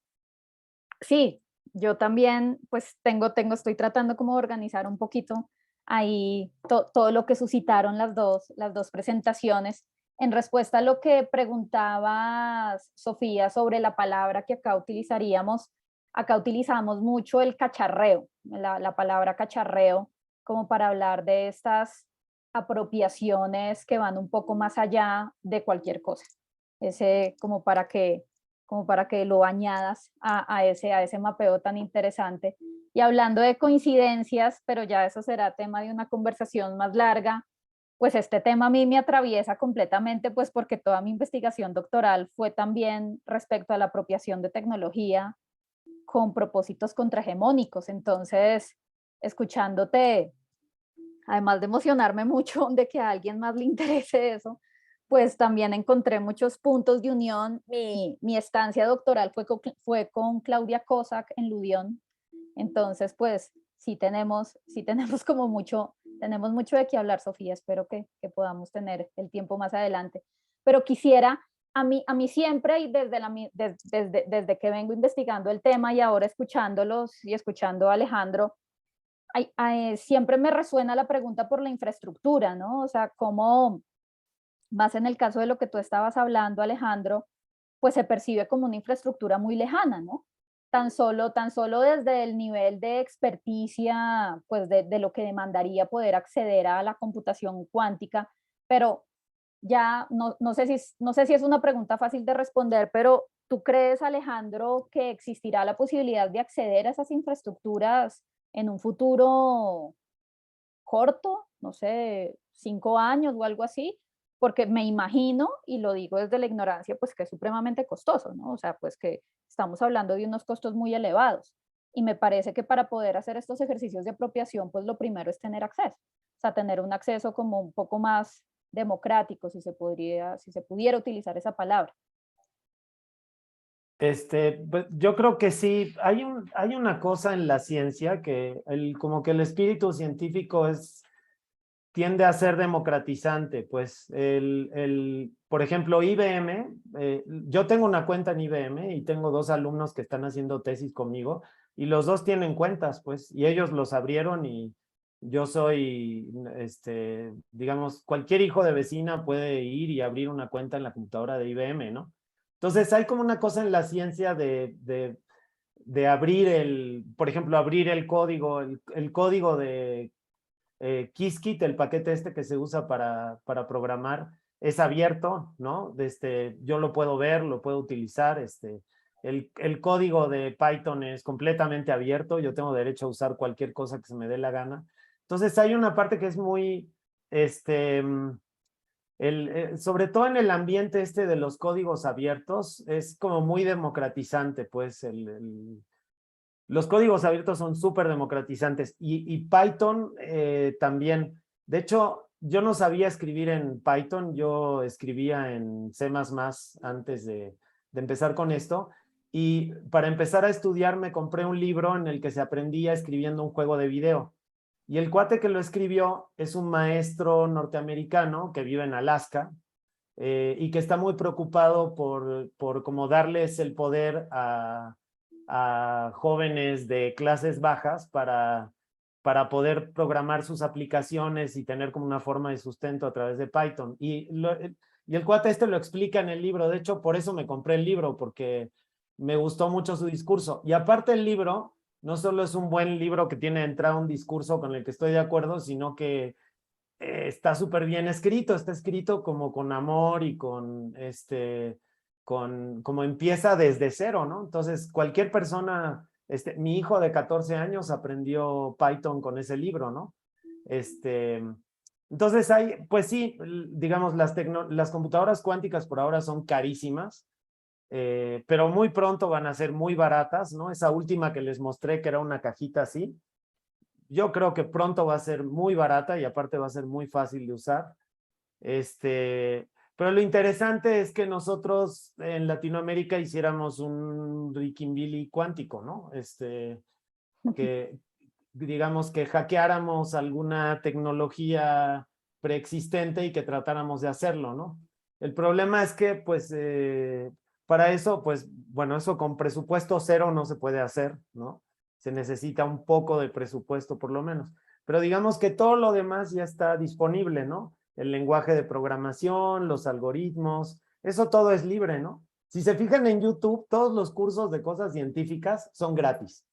sí, yo también pues estoy tratando como de organizar un poquito ahí todo lo que suscitaron las dos presentaciones en respuesta a lo que preguntabas, Sofía, sobre la palabra que acá utilizaríamos, acá utilizamos mucho el cacharreo, la palabra cacharreo, como para hablar de estas apropiaciones que van un poco más allá de cualquier cosa. Ese, como para que lo añadas a ese mapeo tan interesante. Y hablando de coincidencias, pero ya eso será tema de una conversación más larga, pues este tema a mí me atraviesa completamente, pues porque toda mi investigación doctoral fue también respecto a la apropiación de tecnología con propósitos contrahegemónicos. Entonces, escuchándote, además de emocionarme mucho de que a alguien más le interese eso, pues también encontré muchos puntos de unión. Mi estancia doctoral fue con Claudia Kozak en Ludión. Entonces, pues sí tenemos como tenemos mucho de qué hablar, Sofía. Espero que podamos tener el tiempo más adelante. Pero quisiera, a mí siempre, y desde que vengo investigando el tema y ahora escuchándolos y escuchando a Alejandro, siempre me resuena la pregunta por la infraestructura, ¿no? O sea, cómo, más en el caso de lo que tú estabas hablando, Alejandro, pues se percibe como una infraestructura muy lejana, ¿no? Tan solo desde el nivel de experticia, pues de lo que demandaría poder acceder a la computación cuántica, pero ya no sé si es una pregunta fácil de responder, pero ¿tú crees, Alejandro, que existirá la posibilidad de acceder a esas infraestructuras en un futuro corto, no sé, 5 años o algo así? Porque me imagino, y lo digo desde la ignorancia, pues que es supremamente costoso, ¿no? O sea, pues que estamos hablando de unos costos muy elevados. Y me parece que para poder hacer estos ejercicios de apropiación, pues lo primero es tener acceso. O sea, tener un acceso como un poco más democrático, si se pudiera utilizar esa palabra. Pues, yo creo que sí, hay una cosa en la ciencia que como que el espíritu científico tiende a ser democratizante, pues por ejemplo, IBM, yo tengo una cuenta en IBM y tengo 2 alumnos que están haciendo tesis conmigo y los 2 tienen cuentas, pues, y ellos los abrieron y yo soy, digamos, cualquier hijo de vecina puede ir y abrir una cuenta en la computadora de IBM, ¿no? Entonces hay como una cosa en la ciencia de abrir por ejemplo, abrir el código, el código de Qiskit, el paquete que se usa para programar, es abierto, ¿no? Yo lo puedo ver, lo puedo utilizar. El código de Python es completamente abierto, yo tengo derecho a usar cualquier cosa que se me dé la gana. Entonces hay una parte que es muy, sobre todo en el ambiente de los códigos abiertos, es como muy democratizante, pues los códigos abiertos son súper democratizantes y Python también. De hecho, yo no sabía escribir en Python, yo escribía en C++ antes de empezar con esto. Y para empezar a estudiar me compré un libro en el que se aprendía escribiendo un juego de video. Y el cuate que lo escribió es un maestro norteamericano que vive en Alaska y que está muy preocupado por cómo darles el poder a jóvenes de clases bajas para poder programar sus aplicaciones y tener como una forma de sustento a través de Python. Y el cuate lo explica en el libro. De hecho, por eso me compré el libro, porque me gustó mucho su discurso. Y aparte el libro no solo es un buen libro que tiene de entrada un discurso con el que estoy de acuerdo, sino que está súper bien escrito, está escrito como con amor y como empieza desde cero, ¿no? Entonces, cualquier persona, mi hijo de 14 años aprendió Python con ese libro, ¿no? Entonces, pues sí, digamos, las computadoras cuánticas por ahora son carísimas, pero muy pronto van a ser muy baratas, ¿no? Esa última que les mostré, que era una cajita así, yo creo que pronto va a ser muy barata y aparte va a ser muy fácil de usar. Pero lo interesante es que nosotros en Latinoamérica hiciéramos un Riquimbili cuántico, ¿no? Que digamos que hackeáramos alguna tecnología preexistente y que tratáramos de hacerlo, ¿no? El problema es que, pues, para eso, pues, bueno, eso con presupuesto cero no se puede hacer, ¿no? Se necesita un poco de presupuesto por lo menos. Pero digamos que todo lo demás ya está disponible, ¿no? el lenguaje de programación, los algoritmos, eso todo es libre, ¿no? Si se fijan en YouTube, todos los cursos de cosas científicas son gratis.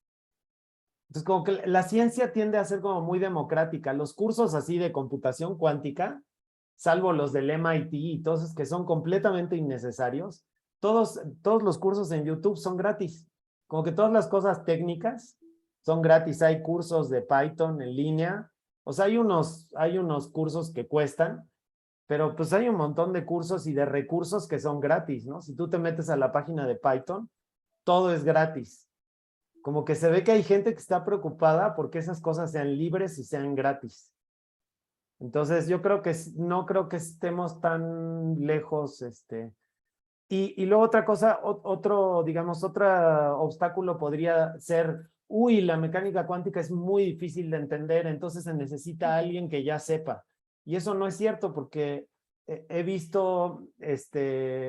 Entonces, como que la ciencia tiende a ser como muy democrática. Los cursos así de computación cuántica, salvo los del MIT y todos esos que son completamente innecesarios, todos los cursos en YouTube son gratis. Como que todas las cosas técnicas son gratis. Hay cursos de Python en línea. O sea, hay unos cursos que cuestan, pero pues hay un montón de cursos y de recursos que son gratis, ¿no? Si tú te metes a la página de Python, todo es gratis. Como que se ve que hay gente que está preocupada porque esas cosas sean libres y sean gratis. Entonces yo creo que no creo que estemos tan lejos. Y luego otra cosa, digamos, otro obstáculo podría ser, uy, la mecánica cuántica es muy difícil de entender, entonces se necesita alguien que ya sepa. Y eso no es cierto porque he visto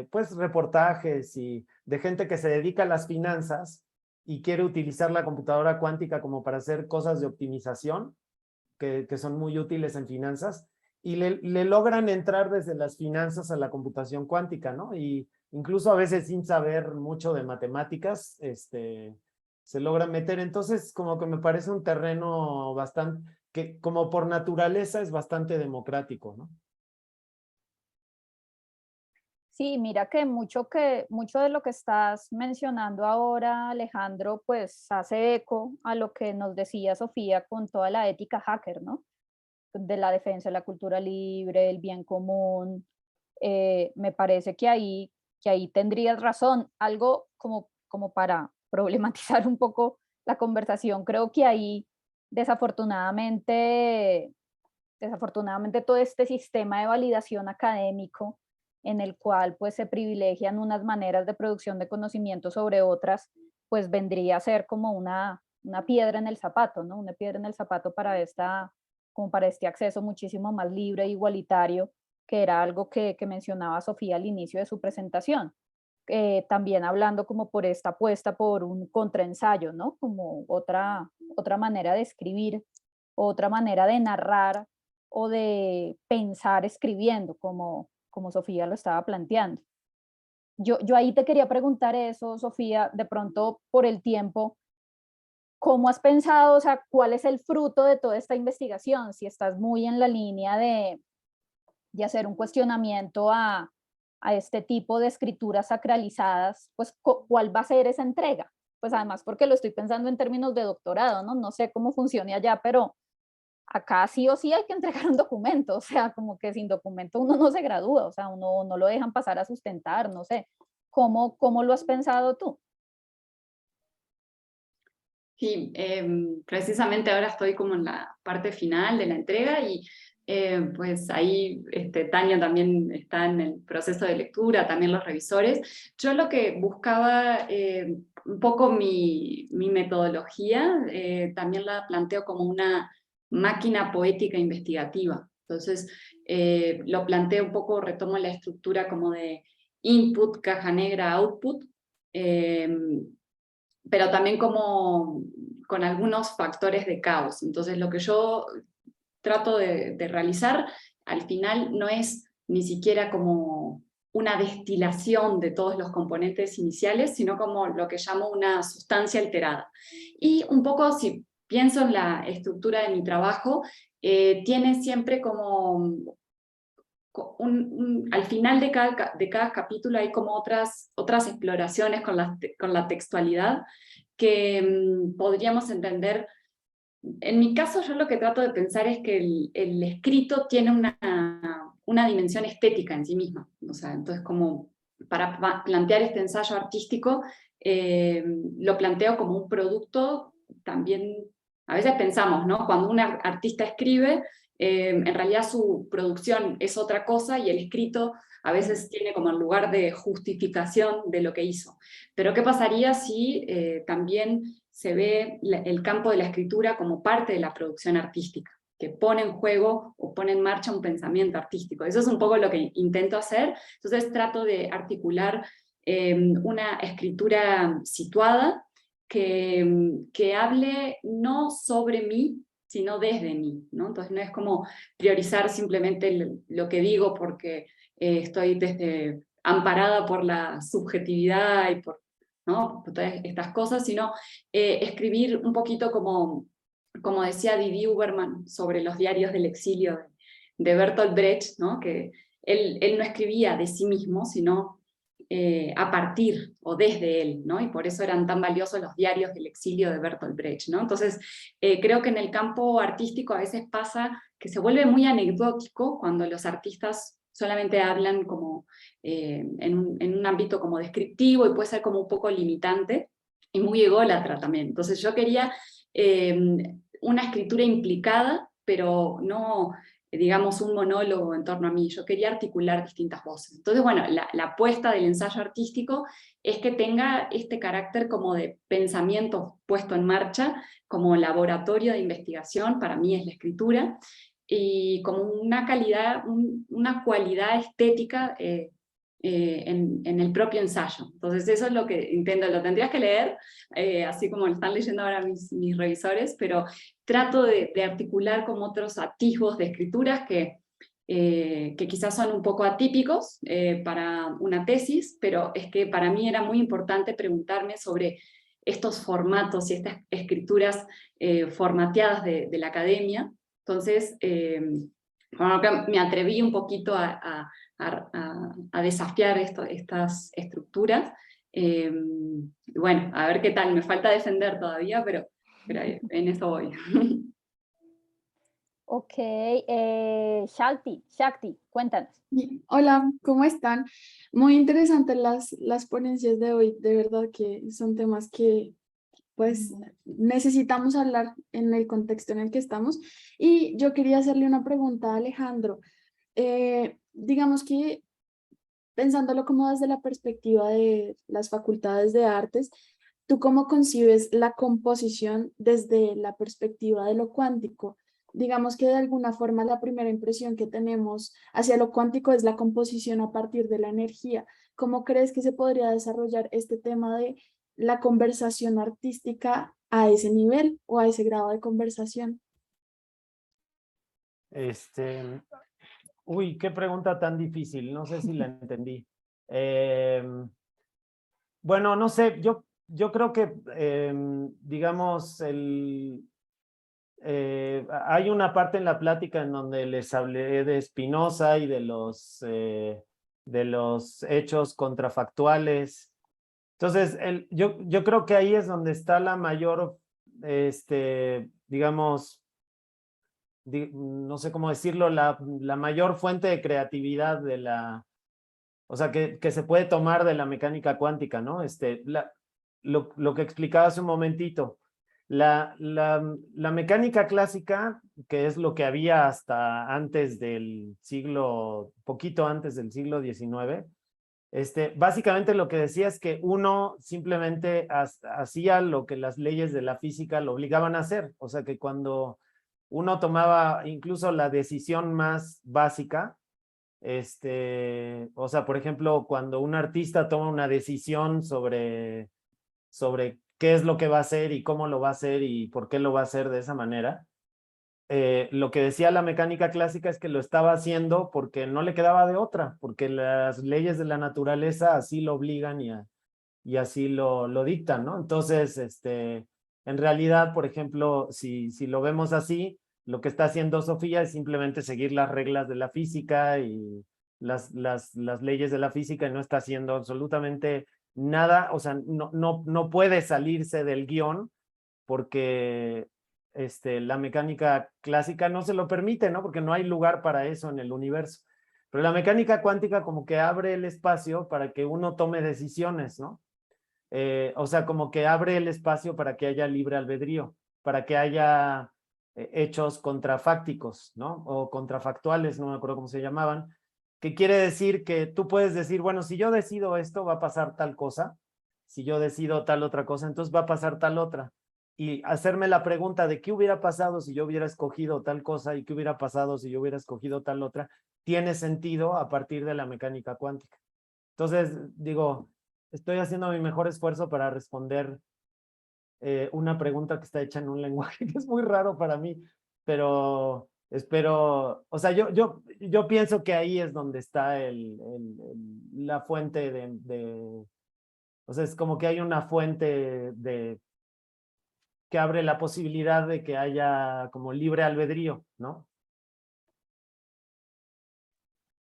pues reportajes de gente que se dedica a las finanzas y quiere utilizar la computadora cuántica como para hacer cosas de optimización que son muy útiles en finanzas y le logran entrar desde las finanzas a la computación cuántica, ¿no? Y incluso a veces sin saber mucho de matemáticas, se logran meter. Entonces, como que me parece un terreno bastante, que como por naturaleza es bastante democrático, ¿no? Sí, mira que mucho de lo que estás mencionando ahora, Alejandro, pues hace eco a lo que nos decía Sofía con toda la ética hacker, ¿no? De la defensa de la cultura libre, el bien común. Me parece que ahí tendrías razón. Algo como para problematizar un poco la conversación, creo que ahí desafortunadamente todo este sistema de validación académico en el cual pues se privilegian unas maneras de producción de conocimiento sobre otras, pues vendría a ser como una piedra en el zapato, ¿no? Una piedra en el zapato como para este acceso muchísimo más libre e igualitario, que era algo que mencionaba Sofía al inicio de su presentación. También hablando como por esta apuesta por un contraensayo, ¿no? Como otra manera de escribir, otra manera de narrar o de pensar escribiendo, como Sofía lo estaba planteando. Yo ahí te quería preguntar eso, Sofía, de pronto por el tiempo, ¿cómo has pensado, o sea, cuál es el fruto de toda esta investigación? Si estás muy en la línea de hacer un cuestionamiento a este tipo de escrituras sacralizadas, pues ¿cuál va a ser esa entrega? Pues además porque lo estoy pensando en términos de doctorado, ¿no? No sé cómo funcione allá, pero acá sí o sí hay que entregar un documento, o sea, como que sin documento uno no se gradúa, o sea, uno no lo dejan pasar a sustentar, no sé. ¿Cómo lo has pensado tú? Sí, precisamente ahora estoy como en la parte final de la entrega y pues ahí Tania también está en el proceso de lectura, también los revisores. Yo lo que buscaba, un poco mi metodología, también la planteo como una máquina poética investigativa. Entonces, lo planteo un poco, retomo la estructura como de input, caja negra, output, pero también como con algunos factores de caos. Entonces lo que yo trato de realizar al final no es ni siquiera como una destilación de todos los componentes iniciales, sino como lo que llamo una sustancia alterada. Y un poco, si pienso en la estructura de mi trabajo, tiene siempre como al final de cada capítulo hay como otras exploraciones con la textualidad que podríamos entender. En mi caso, yo lo que trato de pensar es que el escrito tiene una dimensión estética en sí misma. O sea, entonces como para plantear este ensayo artístico, lo planteo como un producto también. A veces pensamos, ¿no? Cuando un artista escribe, en realidad su producción es otra cosa y el escrito a veces tiene como el lugar de justificación de lo que hizo. Pero ¿qué pasaría si también se ve el campo de la escritura como parte de la producción artística, que pone en juego o pone en marcha un pensamiento artístico? Eso es un poco lo que intento hacer. Entonces trato de articular una escritura situada que hable no sobre mí, sino desde mí, ¿no? Entonces no es como priorizar simplemente lo que digo porque estoy amparada por la subjetividad y por, ¿no?, por todas estas cosas, sino escribir un poquito como decía Didi Huberman sobre los diarios del exilio de Bertolt Brecht, ¿no?, que él no escribía de sí mismo, sino a partir o desde él, ¿no? Y por eso eran tan valiosos los diarios del exilio de Bertolt Brecht, ¿no? Entonces, creo que en el campo artístico a veces pasa que se vuelve muy anecdótico cuando los artistas solamente hablan como en un ámbito como descriptivo y puede ser como un poco limitante y muy ególatra también. Entonces yo quería una escritura implicada, pero no, digamos, un monólogo en torno a mí. Yo quería articular distintas voces. Entonces, bueno, la apuesta del ensayo artístico es que tenga este carácter como de pensamiento puesto en marcha, como laboratorio de investigación, para mí es la escritura, y como una calidad, una cualidad estética en el propio ensayo. Entonces eso es lo que intento, lo tendrías que leer, así como lo están leyendo ahora mis revisores, pero trato de articular como otros atisbos de escrituras que quizás son un poco atípicos para una tesis, pero es que para mí era muy importante preguntarme sobre estos formatos y estas escrituras formateadas de la academia. Entonces, bueno, me atreví un poquito a desafiar estas estructuras. Bueno, a ver qué tal, me falta defender todavía, pero en eso voy. Ok, Shakti, cuéntanos. Hola, ¿cómo están? Muy interesantes las ponencias de hoy, de verdad que son temas que pues necesitamos hablar en el contexto en el que estamos. Y yo quería hacerle una pregunta a Alejandro. Digamos que pensándolo como desde la perspectiva de las facultades de artes, ¿tú cómo concibes la composición desde la perspectiva de lo cuántico? Digamos que de alguna forma la primera impresión que tenemos hacia lo cuántico es la composición a partir de la energía. ¿Cómo crees que se podría desarrollar este tema de la conversación artística a ese nivel o a ese grado de conversación? Uy, qué pregunta tan difícil, no sé si la entendí. Bueno, no sé, yo creo que, digamos, hay una parte en la plática en donde les hablé de Spinoza y de los hechos contrafactuales. Entonces, yo creo que ahí es donde está la mayor, digamos, no sé cómo decirlo, la mayor fuente de creatividad o sea, que se puede tomar de la mecánica cuántica, ¿no? Lo que explicaba hace un momentito, la mecánica clásica, que es lo que había hasta antes del siglo, poquito antes del siglo XIX, básicamente lo que decía es que uno simplemente hacía lo que las leyes de la física lo obligaban a hacer. O sea que cuando uno tomaba incluso la decisión más básica, o sea, por ejemplo, cuando un artista toma una decisión sobre qué es lo que va a hacer y cómo lo va a hacer y por qué lo va a hacer de esa manera, lo que decía la mecánica clásica es que lo estaba haciendo porque no le quedaba de otra, porque las leyes de la naturaleza así lo obligan y así lo dictan, ¿no? Entonces, en realidad, por ejemplo, si lo vemos así, lo que está haciendo Sofía es simplemente seguir las reglas de la física y las leyes de la física y no está haciendo absolutamente nada, o sea, no puede salirse del guión porque la mecánica clásica no se lo permite, ¿no? Porque no hay lugar para eso en el universo. Pero la mecánica cuántica como que abre el espacio para que uno tome decisiones, ¿no? O sea, como que abre el espacio para que haya libre albedrío, para que haya hechos contrafácticos, ¿no? O contrafactuales, no me acuerdo cómo se llamaban, que quiere decir que tú puedes decir, bueno, si yo decido esto, va a pasar tal cosa, si yo decido tal otra cosa, entonces va a pasar tal otra. Y hacerme la pregunta de qué hubiera pasado si yo hubiera escogido tal cosa y qué hubiera pasado si yo hubiera escogido tal otra, tiene sentido a partir de la mecánica cuántica. Entonces, digo, estoy haciendo mi mejor esfuerzo para responder una pregunta que está hecha en un lenguaje que es muy raro para mí, pero espero, o sea, yo pienso que ahí es donde está la fuente o sea, es como que hay una fuente que abre la posibilidad de que haya como libre albedrío, ¿no?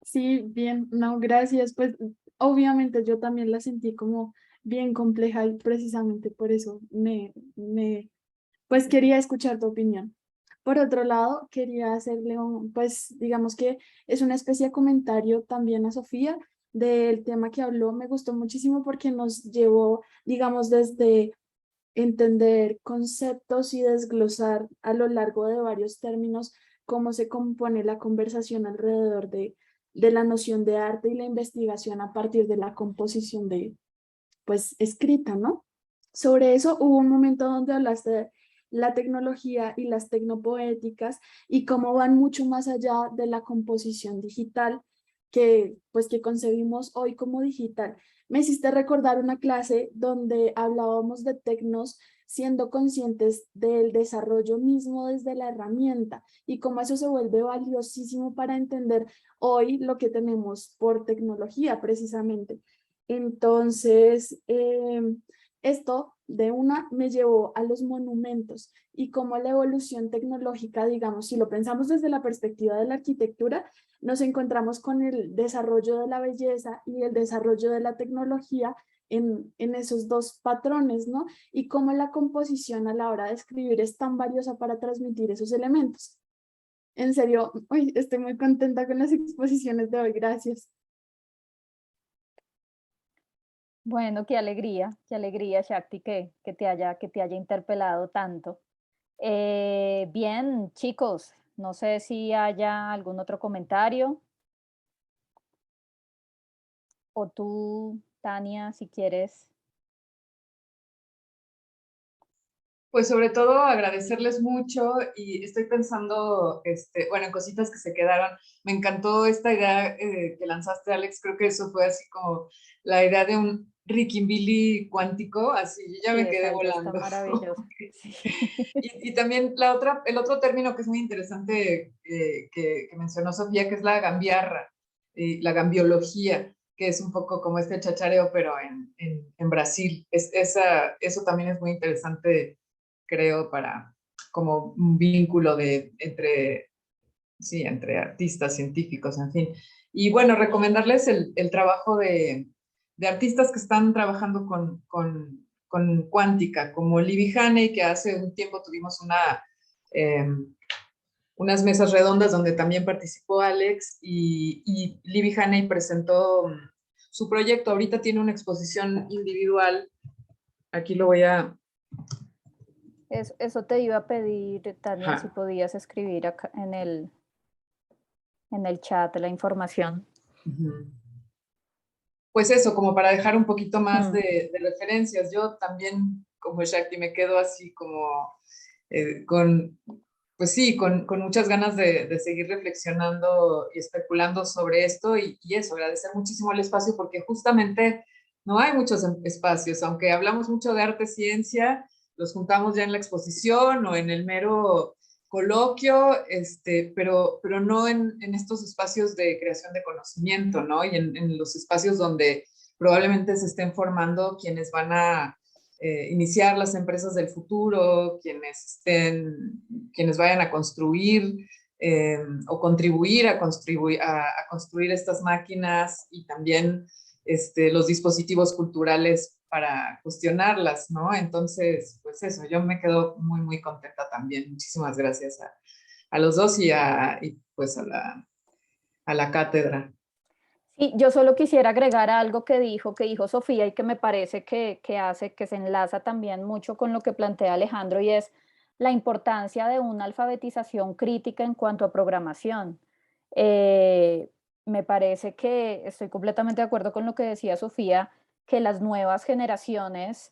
Sí, bien, no, gracias. Pues obviamente yo también la sentí como bien compleja y precisamente por eso pues quería escuchar tu opinión. Por otro lado, quería hacerle pues digamos que es una especie de comentario también a Sofía del tema que habló. Me gustó muchísimo porque nos llevó, digamos, desde entender conceptos y desglosar a lo largo de varios términos cómo se compone la conversación alrededor de la noción de arte y la investigación a partir de la composición pues, escrita, ¿no? Sobre eso hubo un momento donde hablaste de la tecnología y las tecnopoéticas y cómo van mucho más allá de la composición digital pues, que concebimos hoy como digital. Me hiciste recordar una clase donde hablábamos de tecnos siendo conscientes del desarrollo mismo desde la herramienta y cómo eso se vuelve valiosísimo para entender hoy lo que tenemos por tecnología precisamente. Entonces, esto de una me llevó a los monumentos y cómo la evolución tecnológica, digamos, si lo pensamos desde la perspectiva de la arquitectura, nos encontramos con el desarrollo de la belleza y el desarrollo de la tecnología en esos dos patrones, ¿no? Y cómo la composición a la hora de escribir es tan valiosa para transmitir esos elementos. En serio, uy, estoy muy contenta con las exposiciones de hoy, gracias. Bueno, qué alegría, Shakti, que te haya interpelado tanto. Bien, chicos, no sé si haya algún otro comentario o tú, Tania, si quieres. Pues sobre todo agradecerles mucho y estoy pensando, bueno, en cositas que se quedaron. Me encantó esta idea que lanzaste, Alex. Creo que eso fue así como la idea de un Rickinbilly cuántico, así yo ya Sí, me quedé esa idea está volando. maravillosa. Sí. Y también el otro término que es muy interesante que mencionó Sofía, que es la gambiarra, la gambiología, que es un poco como este chachareo, pero en Brasil. Eso también es muy interesante, creo, para como un vínculo sí, entre artistas, científicos, en fin. Y bueno, recomendarles el trabajo de artistas que están trabajando con cuántica, como Libby Haney, que hace un tiempo tuvimos unas mesas redondas donde también participó Alex y Libby Haney presentó su proyecto. Ahorita tiene una exposición individual. Aquí lo voy a... Eso te iba a pedir, Tania, si Ajá. podías escribir acá en el chat la información. Pues eso, como para dejar un poquito más Mm. de referencias. Yo también, como Shakti, me quedo así como pues sí, con muchas ganas de seguir reflexionando y especulando sobre esto y eso, agradecer muchísimo el espacio porque justamente no hay muchos espacios, aunque hablamos mucho de arte, ciencia, los juntamos ya en la exposición o en el mero coloquio, pero no en estos espacios de creación de conocimiento, ¿no? Y en los espacios donde probablemente se estén formando quienes van a iniciar las empresas del futuro, quienes vayan a construir o contribuir a construir estas máquinas y también los dispositivos culturales para cuestionarlas, ¿no? Entonces, pues eso, yo me quedo muy, muy contenta también. Muchísimas gracias a los dos y pues a la cátedra. Sí, yo solo quisiera agregar algo que dijo Sofía y que me parece que se enlaza también mucho con lo que plantea Alejandro y es la importancia de una alfabetización crítica en cuanto a programación. Me parece que estoy completamente de acuerdo con lo que decía Sofía, que las nuevas generaciones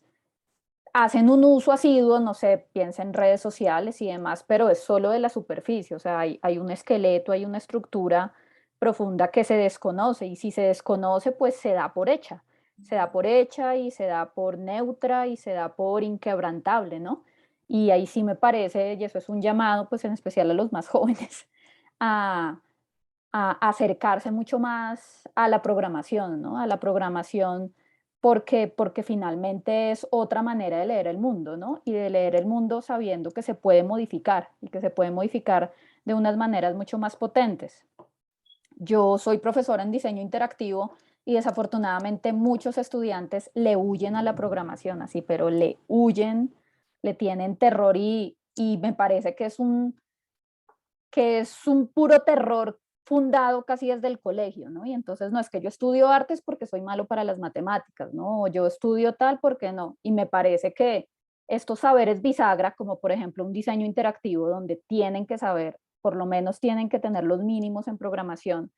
hacen un uso asiduo, no sé, piensa en redes sociales y demás, pero es solo de la superficie, o sea, hay un esqueleto, hay una estructura profunda que se desconoce y si se desconoce, pues se da por hecha. se da por hecha y se da por neutra y se da por inquebrantable, ¿no? Y ahí sí me parece, y eso es un llamado, pues en especial a los más jóvenes, a, a acercarse mucho más a la programación, ¿no? A la programación porque finalmente es otra manera de leer el mundo, ¿no? Y de leer el mundo sabiendo que se puede modificar y que se puede modificar de unas maneras mucho más potentes. Yo soy profesora en diseño interactivo y desafortunadamente muchos estudiantes le huyen a la programación, así, pero le huyen, le tienen terror y me parece que es un puro terror fundado casi desde el colegio, ¿no? Y entonces no es que yo estudio artes porque soy malo para las matemáticas, ¿no? O yo estudio tal porque no. Y me parece que estos saberes bisagra, como por ejemplo un diseño interactivo, donde tienen que saber, por lo menos tienen que tener los mínimos en programación,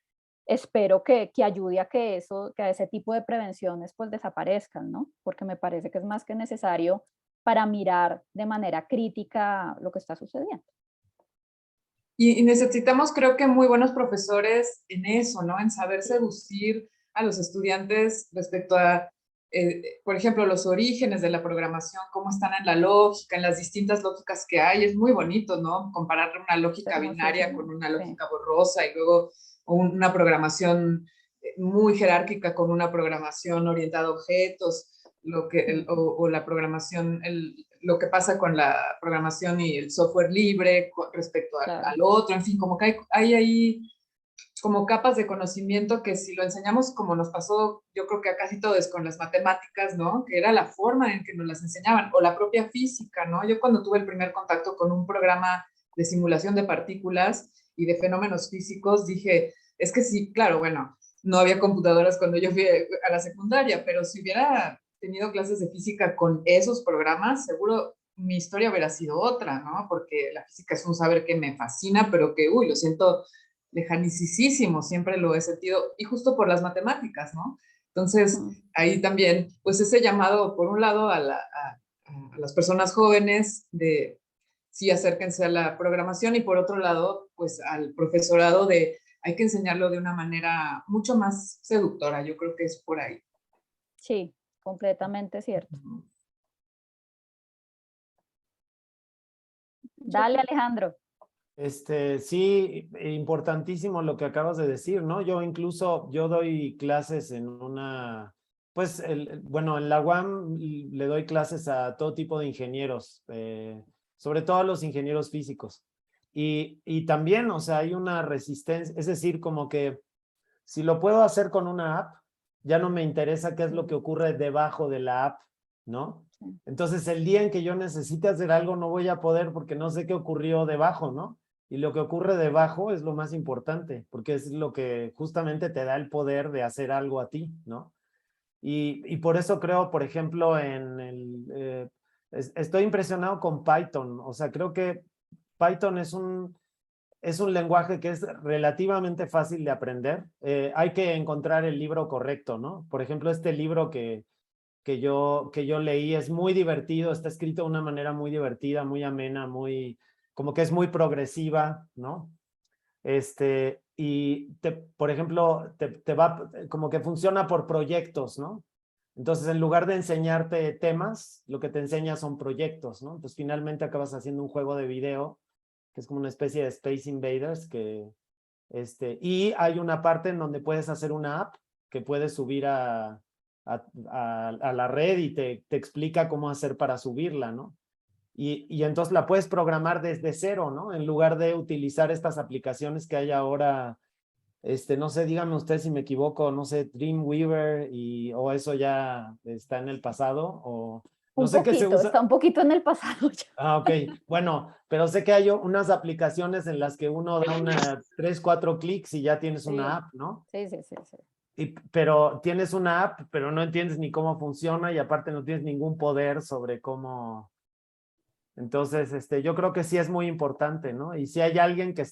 espero que ayude a que eso, que a ese tipo de prevenciones pues desaparezcan, ¿no? Porque me parece que es más que necesario para mirar de manera crítica lo que está sucediendo. Y necesitamos, creo que, muy buenos profesores en eso, ¿no? En saber seducir a los estudiantes respecto a, por ejemplo, los orígenes de la programación, cómo están en la lógica, en las distintas lógicas que hay. Es muy bonito, ¿no? Comparar una lógica binaria con una lógica borrosa y luego una programación muy jerárquica con una programación orientada a objetos, o la programación, lo que pasa con la programación y el software libre respecto al otro, en fin, como que hay ahí como capas de conocimiento que si lo enseñamos como nos pasó, yo creo que a casi todos con las matemáticas, ¿no? Que era la forma en que nos las enseñaban, o la propia física, ¿no? Yo cuando tuve el primer contacto con un programa de simulación de partículas y de fenómenos físicos, dije, es que sí, claro, bueno, no había computadoras cuando yo fui a la secundaria, pero si hubiera tenido clases de física con esos programas, seguro mi historia hubiera sido otra, ¿no? Porque la física es un saber que me fascina, pero que, uy, lo siento lejanicísimo, siempre lo he sentido, y justo por las matemáticas, ¿no? Entonces, ahí también, pues ese llamado, por un lado, a las personas jóvenes de sí acérquense a la programación y por otro lado, pues al profesorado de hay que enseñarlo de una manera mucho más seductora, yo creo que es por ahí. Sí, completamente cierto. Dale, Alejandro. Sí, importantísimo lo que acabas de decir, ¿no? Yo doy clases en una, pues, bueno, en la UAM le doy clases a todo tipo de ingenieros, sobre todo a los ingenieros físicos. Y también, o sea, hay una resistencia, es decir, como que si lo puedo hacer con una app, ya no me interesa qué es lo que ocurre debajo de la app, ¿no? Entonces, el día en que yo necesite hacer algo, no voy a poder porque no sé qué ocurrió debajo, ¿no? Y lo que ocurre debajo es lo más importante, porque es lo que justamente te da el poder de hacer algo a ti, ¿no? Y por eso creo, por ejemplo, estoy impresionado con Python. O sea, creo que Python es un lenguaje que es relativamente fácil de aprender. Hay que encontrar el libro correcto, ¿no? Por ejemplo, este libro que yo leí es muy divertido, está escrito de una manera muy divertida, muy amena, como que es muy progresiva, ¿no? Y por ejemplo, te va, como que funciona por proyectos, ¿no? Entonces, en lugar de enseñarte temas, lo que te enseña son proyectos, ¿no? Entonces, finalmente acabas haciendo un juego de video, que es como una especie de Space Invaders, y hay una parte en donde puedes hacer una app que puedes subir a la red y te explica cómo hacer para subirla, ¿no? Y entonces la puedes programar desde cero, ¿no? En lugar de utilizar estas aplicaciones que hay ahora, no sé, díganme ustedes si me equivoco, no sé, Dreamweaver o eso ya está en el pasado, o no Un sé qué se poquito, usa. está un poquito en el pasado ya. Ah, ok. Bueno, pero sé que hay unas aplicaciones en las que uno da 3, 4 clics y ya tienes una app, ¿no? Sí, sí, sí, sí. Pero tienes una app, pero no entiendes ni cómo funciona y aparte no tienes ningún poder sobre cómo. Entonces, yo creo que sí es muy importante, ¿no? Y si hay alguien que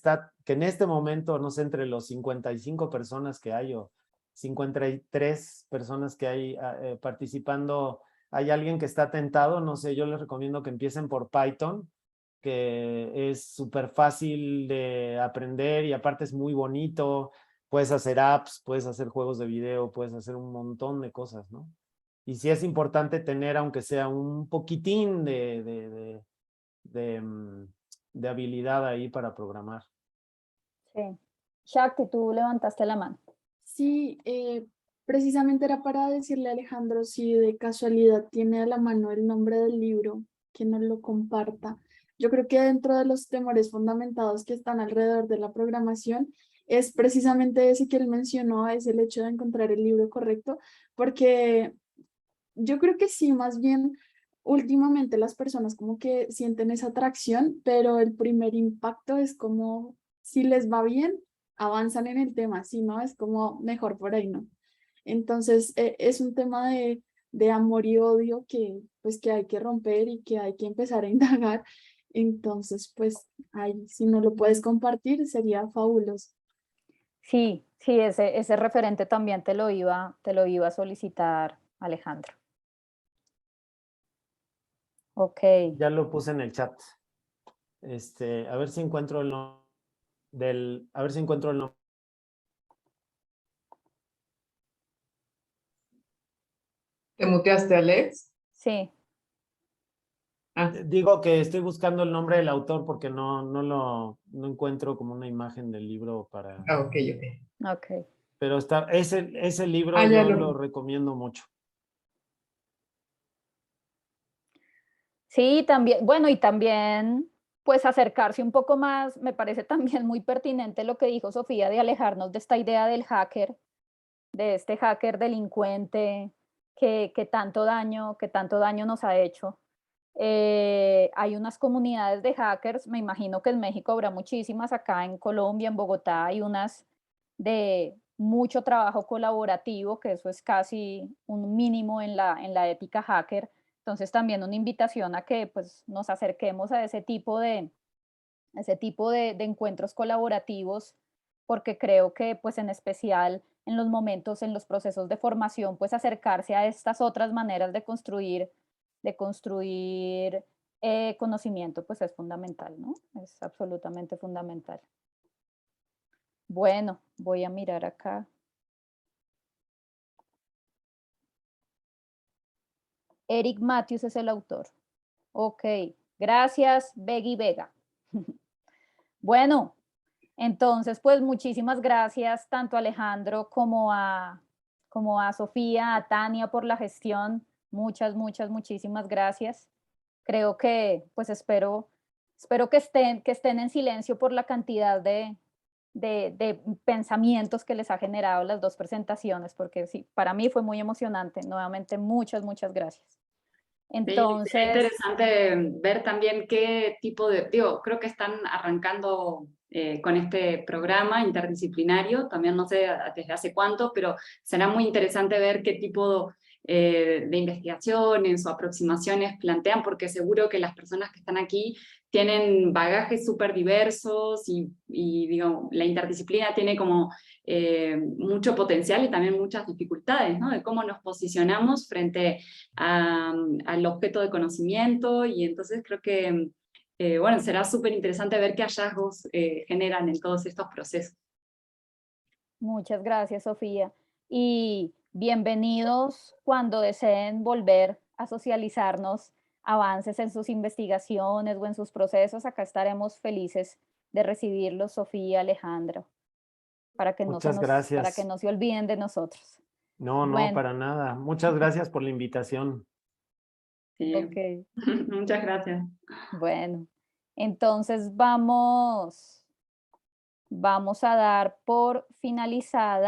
en este momento, no sé, entre los 55 personas que hay o 53 personas que hay participando, hay alguien que está tentado, no sé, yo les recomiendo que empiecen por Python, que es súper fácil de aprender y aparte es muy bonito. Puedes hacer apps, puedes hacer juegos de video, puedes hacer un montón de cosas, ¿no? y sí es importante tener, aunque sea un poquitín de habilidad ahí para programar. Sí. Shakti, tú levantaste la mano. Sí, precisamente era para decirle a Alejandro si de casualidad tiene a la mano el nombre del libro, que nos lo comparta. Yo creo que dentro de los temores fundamentados que están alrededor de la programación es precisamente ese que él mencionó, es el hecho de encontrar el libro correcto, porque yo creo que sí, más bien últimamente las personas como que sienten esa atracción, pero el primer impacto es como si les va bien, avanzan en el tema, si no, es como mejor por ahí, ¿no? Entonces es un tema de amor y odio que pues que hay que romper y que hay que empezar a indagar. Entonces, pues ahí, si no lo puedes compartir, sería fabuloso. Sí, sí, ese referente también te lo iba a solicitar, Alejandro. Ok, Ya lo puse en el chat. A ver si encuentro el nombre a ver si encuentro el nombre. ¿Te muteaste, Alex? sí, Ah, Digo que estoy buscando el nombre del autor porque no encuentro como una imagen del libro para... ok, ok. ok. Pero ese libro Ah, ya yo lo lo vi. recomiendo mucho. Sí, también, bueno, y también pues acercarse un poco más, me parece también muy pertinente lo que dijo Sofía de alejarnos de esta idea del hacker, de este hacker delincuente que tanto daño nos ha hecho. Hay unas comunidades de hackers, me imagino que en México habrá muchísimas, acá en Colombia, en Bogotá, hay unas de mucho trabajo colaborativo, que eso es casi un mínimo en la ética hacker. Entonces también una invitación a que pues, nos acerquemos a ese tipo de encuentros colaborativos, porque creo que pues en especial en los momentos, en los procesos de formación, pues acercarse a estas otras maneras de construir conocimiento, pues es fundamental, ¿no? Es absolutamente fundamental. Bueno, voy a mirar acá. Eric Matthews es el autor. Ok, gracias, Beggy Vega. Bueno, entonces, pues muchísimas gracias tanto a Alejandro como a Sofía, a Tania por la gestión. Muchísimas gracias. Creo que, pues espero que estén en silencio por la cantidad de pensamientos que les ha generado las dos presentaciones, porque sí, para mí fue muy emocionante. Nuevamente, muchas gracias. Sí, sería Entonces, interesante ver también qué tipo de, digo, creo que están arrancando con este programa interdisciplinario, también no sé desde hace cuánto, pero será muy interesante ver qué tipo de investigaciones o aproximaciones plantean, porque seguro que las personas que están aquí tienen bagajes súper diversos y digo, la interdisciplina tiene como mucho potencial y también muchas dificultades, ¿no? De cómo nos posicionamos frente al objeto de conocimiento, y entonces creo que bueno, será súper interesante ver qué hallazgos generan en todos estos procesos. muchas gracias, Sofía. Y bienvenidos cuando deseen volver a socializarnos avances en sus investigaciones o en sus procesos. Acá estaremos felices de recibirlos, Sofía, Alejandro, Muchas para que gracias. no se olviden de nosotros. No, Bueno, para nada. Muchas gracias por la invitación. ok, Muchas gracias. bueno. Entonces vamos a dar por finalizada